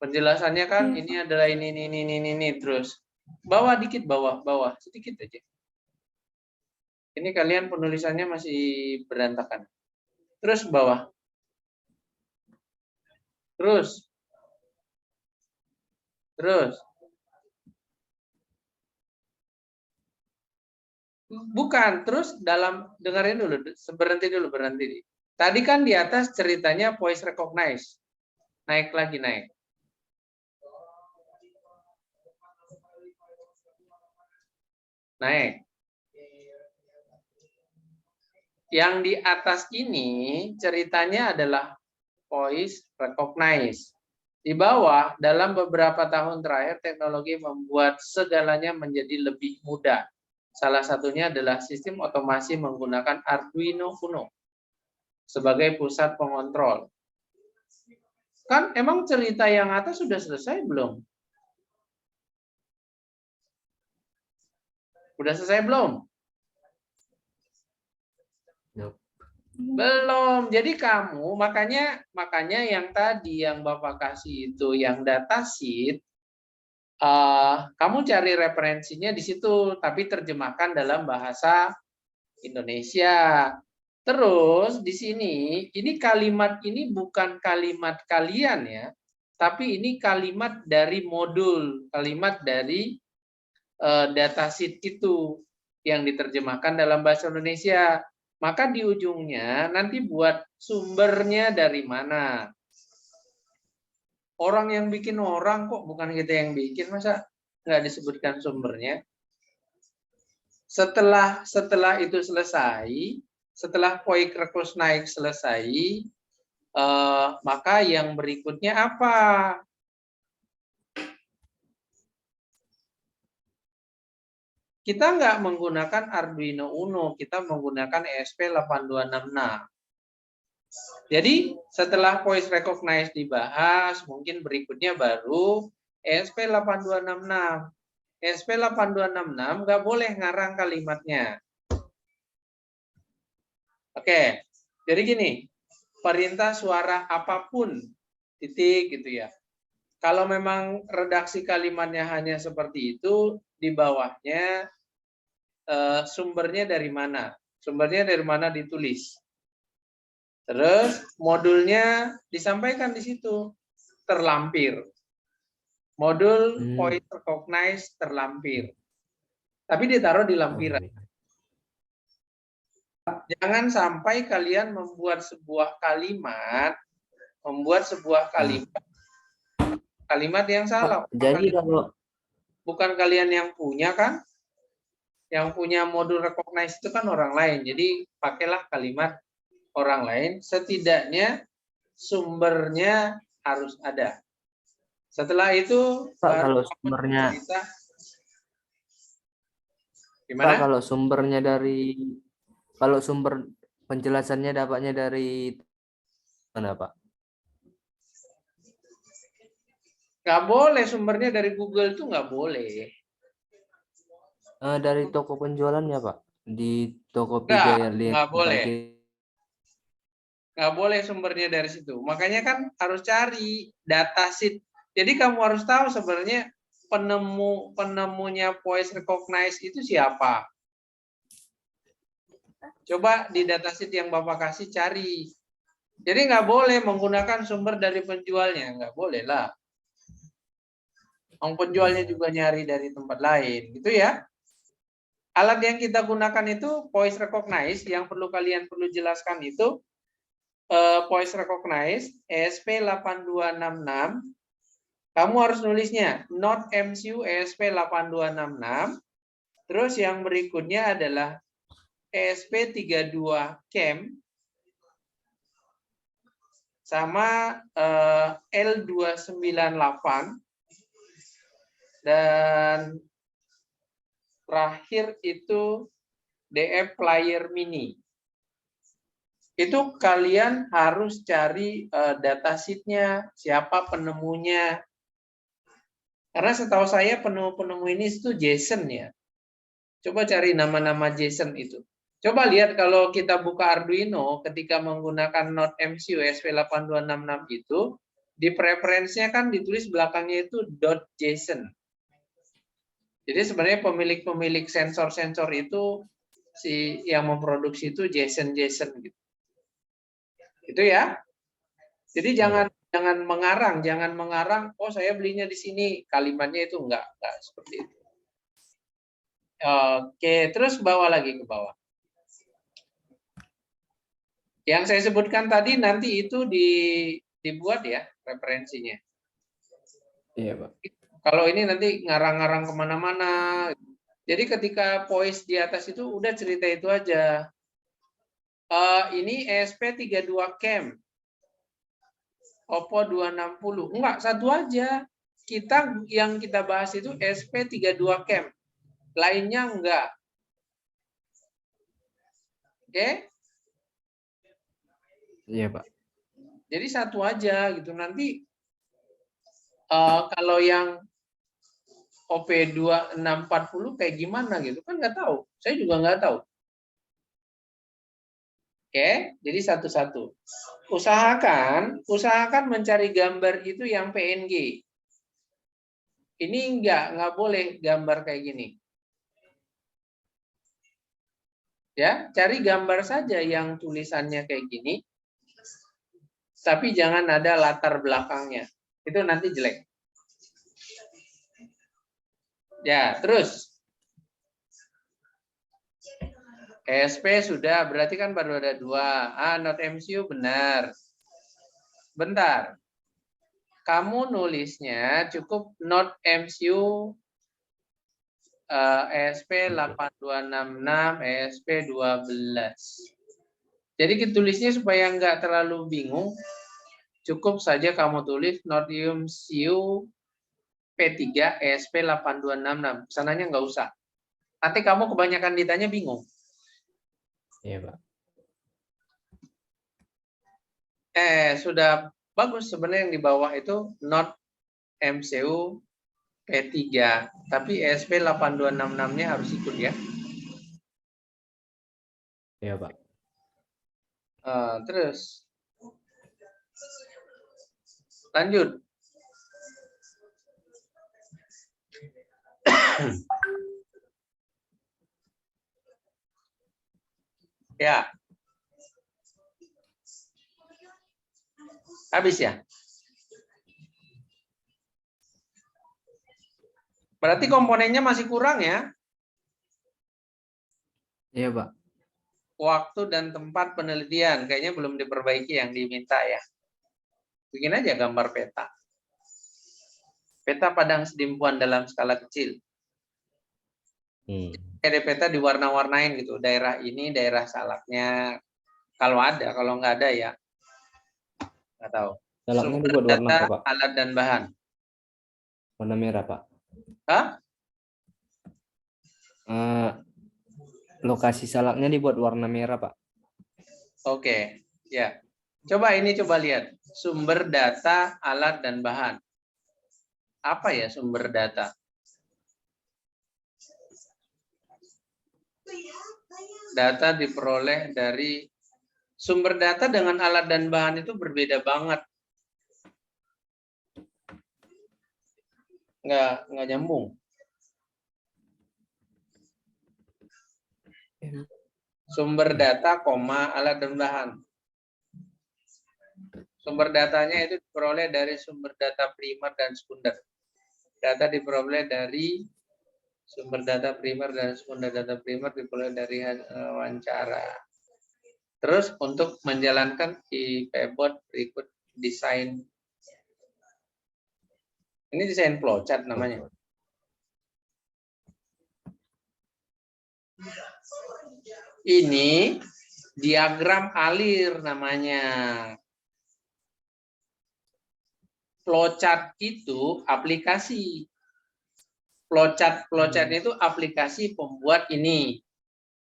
S2: Penjelasannya kan
S3: Iya,
S2: ini adalah ini terus. Bawah dikit, bawah, sedikit aja. Ini kalian penulisannya masih berantakan. Terus bawah. Terus. Bukan, terus dengerin dulu, berhenti dulu. Tadi kan di atas ceritanya voice recognize. Naik lagi. Naik. Yang di atas ini ceritanya adalah voice recognize. Di bawah, dalam beberapa tahun terakhir, teknologi membuat segalanya menjadi lebih mudah. Salah satunya adalah sistem otomasi menggunakan Arduino Uno sebagai pusat pengontrol. Kan emang cerita yang atas sudah selesai belum? Udah selesai belum? Belum. Jadi kamu makanya yang tadi yang Bapak kasih itu yang datasheet, kamu cari referensinya di situ, tapi terjemahkan dalam bahasa Indonesia. Terus di sini, ini kalimat ini bukan kalimat kalian ya, tapi ini kalimat dari modul, kalimat dari datasheet itu yang diterjemahkan dalam bahasa Indonesia. Maka di ujungnya nanti buat sumbernya dari mana. Orang yang bikin orang kok, bukan kita yang bikin, masa nggak disebutkan sumbernya. Setelah itu selesai, setelah voice recognize selesai, maka yang berikutnya apa? Kita nggak menggunakan Arduino Uno, kita menggunakan ESP8266. Jadi setelah voice recognize dibahas, mungkin berikutnya baru ESP8266. ESP8266 nggak boleh ngarang kalimatnya. Oke, jadi gini, perintah suara apapun, titik gitu ya. Kalau memang redaksi kalimatnya hanya seperti itu, di bawahnya sumbernya dari mana. Sumbernya dari mana ditulis. Terus modulnya disampaikan di situ, terlampir. Modul point recognize terlampir. Tapi ditaruh di lampiran. Jangan sampai kalian membuat sebuah kalimat kalimat yang salah.
S4: Jadi kalau
S2: Bukan kalian yang punya kan? Yang punya modul recognize itu kan orang lain. Jadi pakailah kalimat orang lain. Setidaknya sumbernya harus ada. Setelah itu
S4: Pak,
S2: baru
S4: kalau
S2: kamu
S4: sumbernya
S2: cerita.
S4: Pak,
S2: Gimana?
S4: kalau sumber penjelasannya dapatnya dari mana, Pak?
S2: Nggak boleh sumbernya dari Google itu nggak boleh.
S4: Dari toko penjualannya, Pak. Di
S2: Nggak
S4: Tokopedia yang
S2: boleh.
S4: pakai.
S2: Nggak boleh sumbernya dari situ. Makanya kan harus cari datasheet. Jadi kamu harus tahu sebenarnya penemunya voice recognize itu siapa. Coba di datasheet yang Bapak kasih cari. Jadi nggak boleh menggunakan sumber dari penjualnya. Nggak boleh lah. Penjualnya juga nyari dari tempat lain. Gitu ya. Alat yang kita gunakan itu voice recognize. Yang kalian perlu jelaskan itu voice recognize ESP8266. Kamu harus nulisnya not MCU ESP8266. Terus yang berikutnya adalah ESP32CAM sama L298 dan terakhir itu DF Player Mini. Itu kalian harus cari datasheet-nya, siapa penemunya. Karena setahu saya penemu ini itu Jason ya. Coba cari nama-nama Jason itu. Coba lihat kalau kita buka Arduino ketika menggunakan Node MCU ESP8266 itu, di preferensinya kan ditulis belakangnya itu .json. Jadi sebenarnya pemilik sensor-sensor itu si yang memproduksi itu Jason gitu. Itu ya. Jadi jangan mengarang, oh saya belinya di sini, kalimatnya itu enggak seperti itu. Oke, terus bawa lagi ke bawah. Yang saya sebutkan tadi nanti itu dibuat ya referensinya.
S4: Iya, Pak.
S2: Kalau ini nanti ngarang-ngarang kemana-mana. Jadi ketika voice di atas itu udah cerita itu aja. Ini ESP32CAM. Oppo 260. Enggak, satu aja. Yang kita bahas itu ESP32CAM. Lainnya enggak. Oke?
S4: Iya, Pak.
S2: Jadi satu aja gitu. Nanti kalau yang OP2640 kayak gimana gitu kan nggak tahu. Saya juga nggak tahu. Oke, jadi satu-satu. Usahakan mencari gambar itu yang PNG. Ini nggak boleh gambar kayak gini. Ya, cari gambar saja yang tulisannya kayak gini. Tapi jangan ada latar belakangnya. Itu nanti jelek. Ya, terus. ESP sudah, berarti kan baru ada 2. Not MCU benar. Bentar. Kamu nulisnya cukup not MCU ESP8266, ESP12. Jadi tulisnya supaya nggak terlalu bingung, cukup saja kamu tulis not MCU P3 ESP8266. Pesanannya nggak usah. Nanti kamu kebanyakan ditanya bingung.
S4: Iya, Pak.
S2: Sudah bagus sebenarnya yang di bawah itu not MCU P3, tapi ESP8266-nya harus ikut ya.
S4: Iya, Pak.
S2: Terus lanjut. Ya. Habis ya? Berarti komponennya masih kurang ya?
S4: Iya, Pak.
S2: Waktu dan tempat penelitian kayaknya belum diperbaiki yang diminta ya. Bikin aja gambar peta. Peta padang sedimpuan dalam skala kecil. Ada peta diwarna-warnain gitu. Daerah ini, daerah salaknya. Kalau ada, kalau nggak ada ya nggak tahu.
S4: Salaknya
S2: Sumber
S4: dibuat warna
S2: data,
S4: apa, Pak?
S2: alat dan bahan.
S4: Warna merah, Pak.
S2: Hah?
S4: Lokasi salaknya dibuat warna merah, Pak.
S2: Oke, ya. Coba lihat. Sumber data, alat dan bahan. Apa ya sumber data? Data diperoleh dari sumber data dengan alat dan bahan itu berbeda banget. Nggak nyambung. Sumber data, alat dan bahan. Sumber datanya itu diperoleh dari sumber data primer dan sekunder. Data diperoleh dari sumber data primer dan sekunder. Data primer diperoleh dari wawancara. Terus untuk menjalankan di Pebot berikut desain. Ini desain flowchart namanya. Ini diagram alir namanya. Flowchart itu aplikasi. Flowchart itu aplikasi pembuat ini.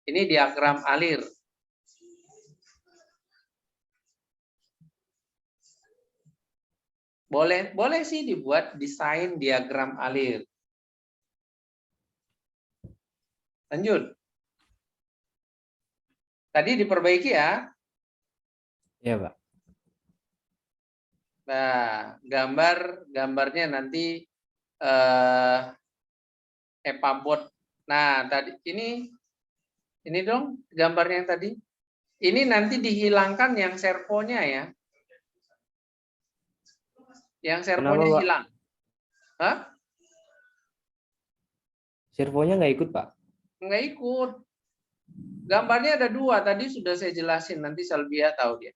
S2: Ini diagram alir. Boleh sih dibuat desain diagram alir. Lanjut. Tadi diperbaiki ya.
S4: Iya, Pak.
S2: Nah, gambarnya nanti EPABOT. Nah, tadi ini dong gambarnya yang tadi. Ini nanti dihilangkan yang servonya ya. Yang servonya
S4: Kenapa, Pak?
S2: hilang. Hah?
S4: Servonya nggak ikut, Pak?
S2: Nggak ikut. Gambarnya ada 2, tadi sudah saya jelasin, nanti Salvia tahu dia.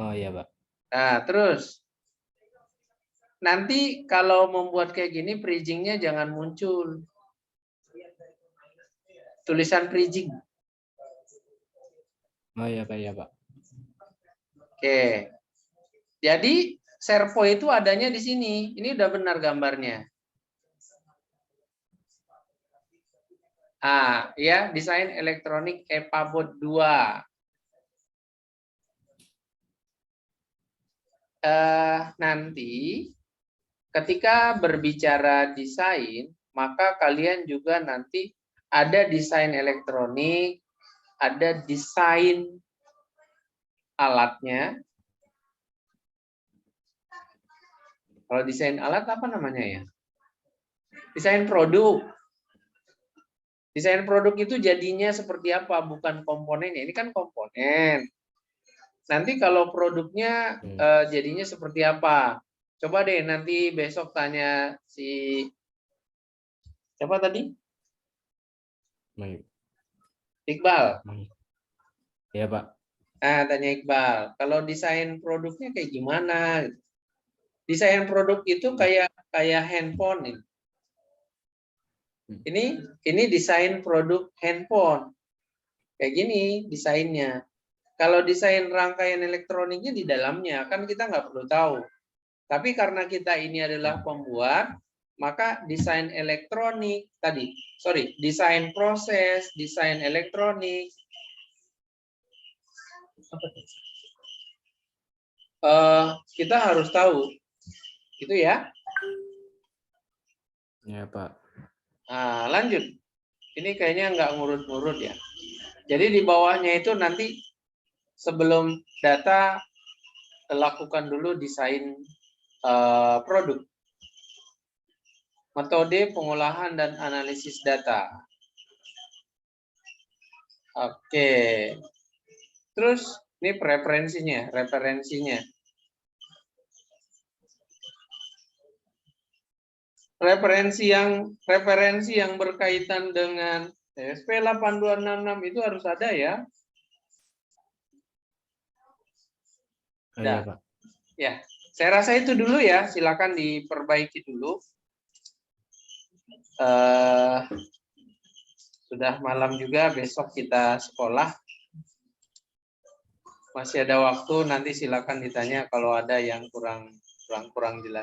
S4: Oh iya, Pak.
S2: Nah, terus nanti kalau membuat kayak gini bridging-nya jangan muncul. Tulisan bridging.
S4: Oh iya, Pak, iya, Pak.
S2: Oke. Jadi servo itu adanya di sini. Ini udah benar gambarnya. Ya, desain elektronik EPABOT 2. Nanti ketika berbicara desain, maka kalian juga nanti ada desain elektronik, ada desain alatnya. Kalau desain alat apa namanya ya? Desain produk. Desain produk itu jadinya seperti apa, bukan komponennya. Ini kan komponen. Nanti kalau produknya jadinya seperti apa? Coba deh nanti besok tanya si siapa tadi? Iqbal.
S4: Iya, Pak.
S2: Tanya Iqbal. Kalau desain produknya kayak gimana? Desain produk itu kayak handphone ini. Ini desain produk handphone. Kayak gini desainnya. Kalau desain rangkaian elektroniknya di dalamnya, kan kita nggak perlu tahu. Tapi karena kita ini adalah pembuat, maka desain elektronik tadi, desain proses, desain elektronik, kita harus tahu. Itu ya.
S4: Iya, Pak.
S2: Nah, lanjut. Ini kayaknya nggak ngurut-ngurut ya. Jadi di bawahnya itu nanti sebelum data lakukan dulu desain produk. Metode pengolahan dan analisis data. Oke. Terus ini referensinya. Referensi yang berkaitan dengan SP 8266 itu harus ada ya.
S4: Iya, Pak.
S2: Ya, saya rasa itu dulu ya. Silakan diperbaiki dulu. Sudah malam juga, besok kita sekolah. Masih ada waktu, nanti silakan ditanya kalau ada yang kurang jelas.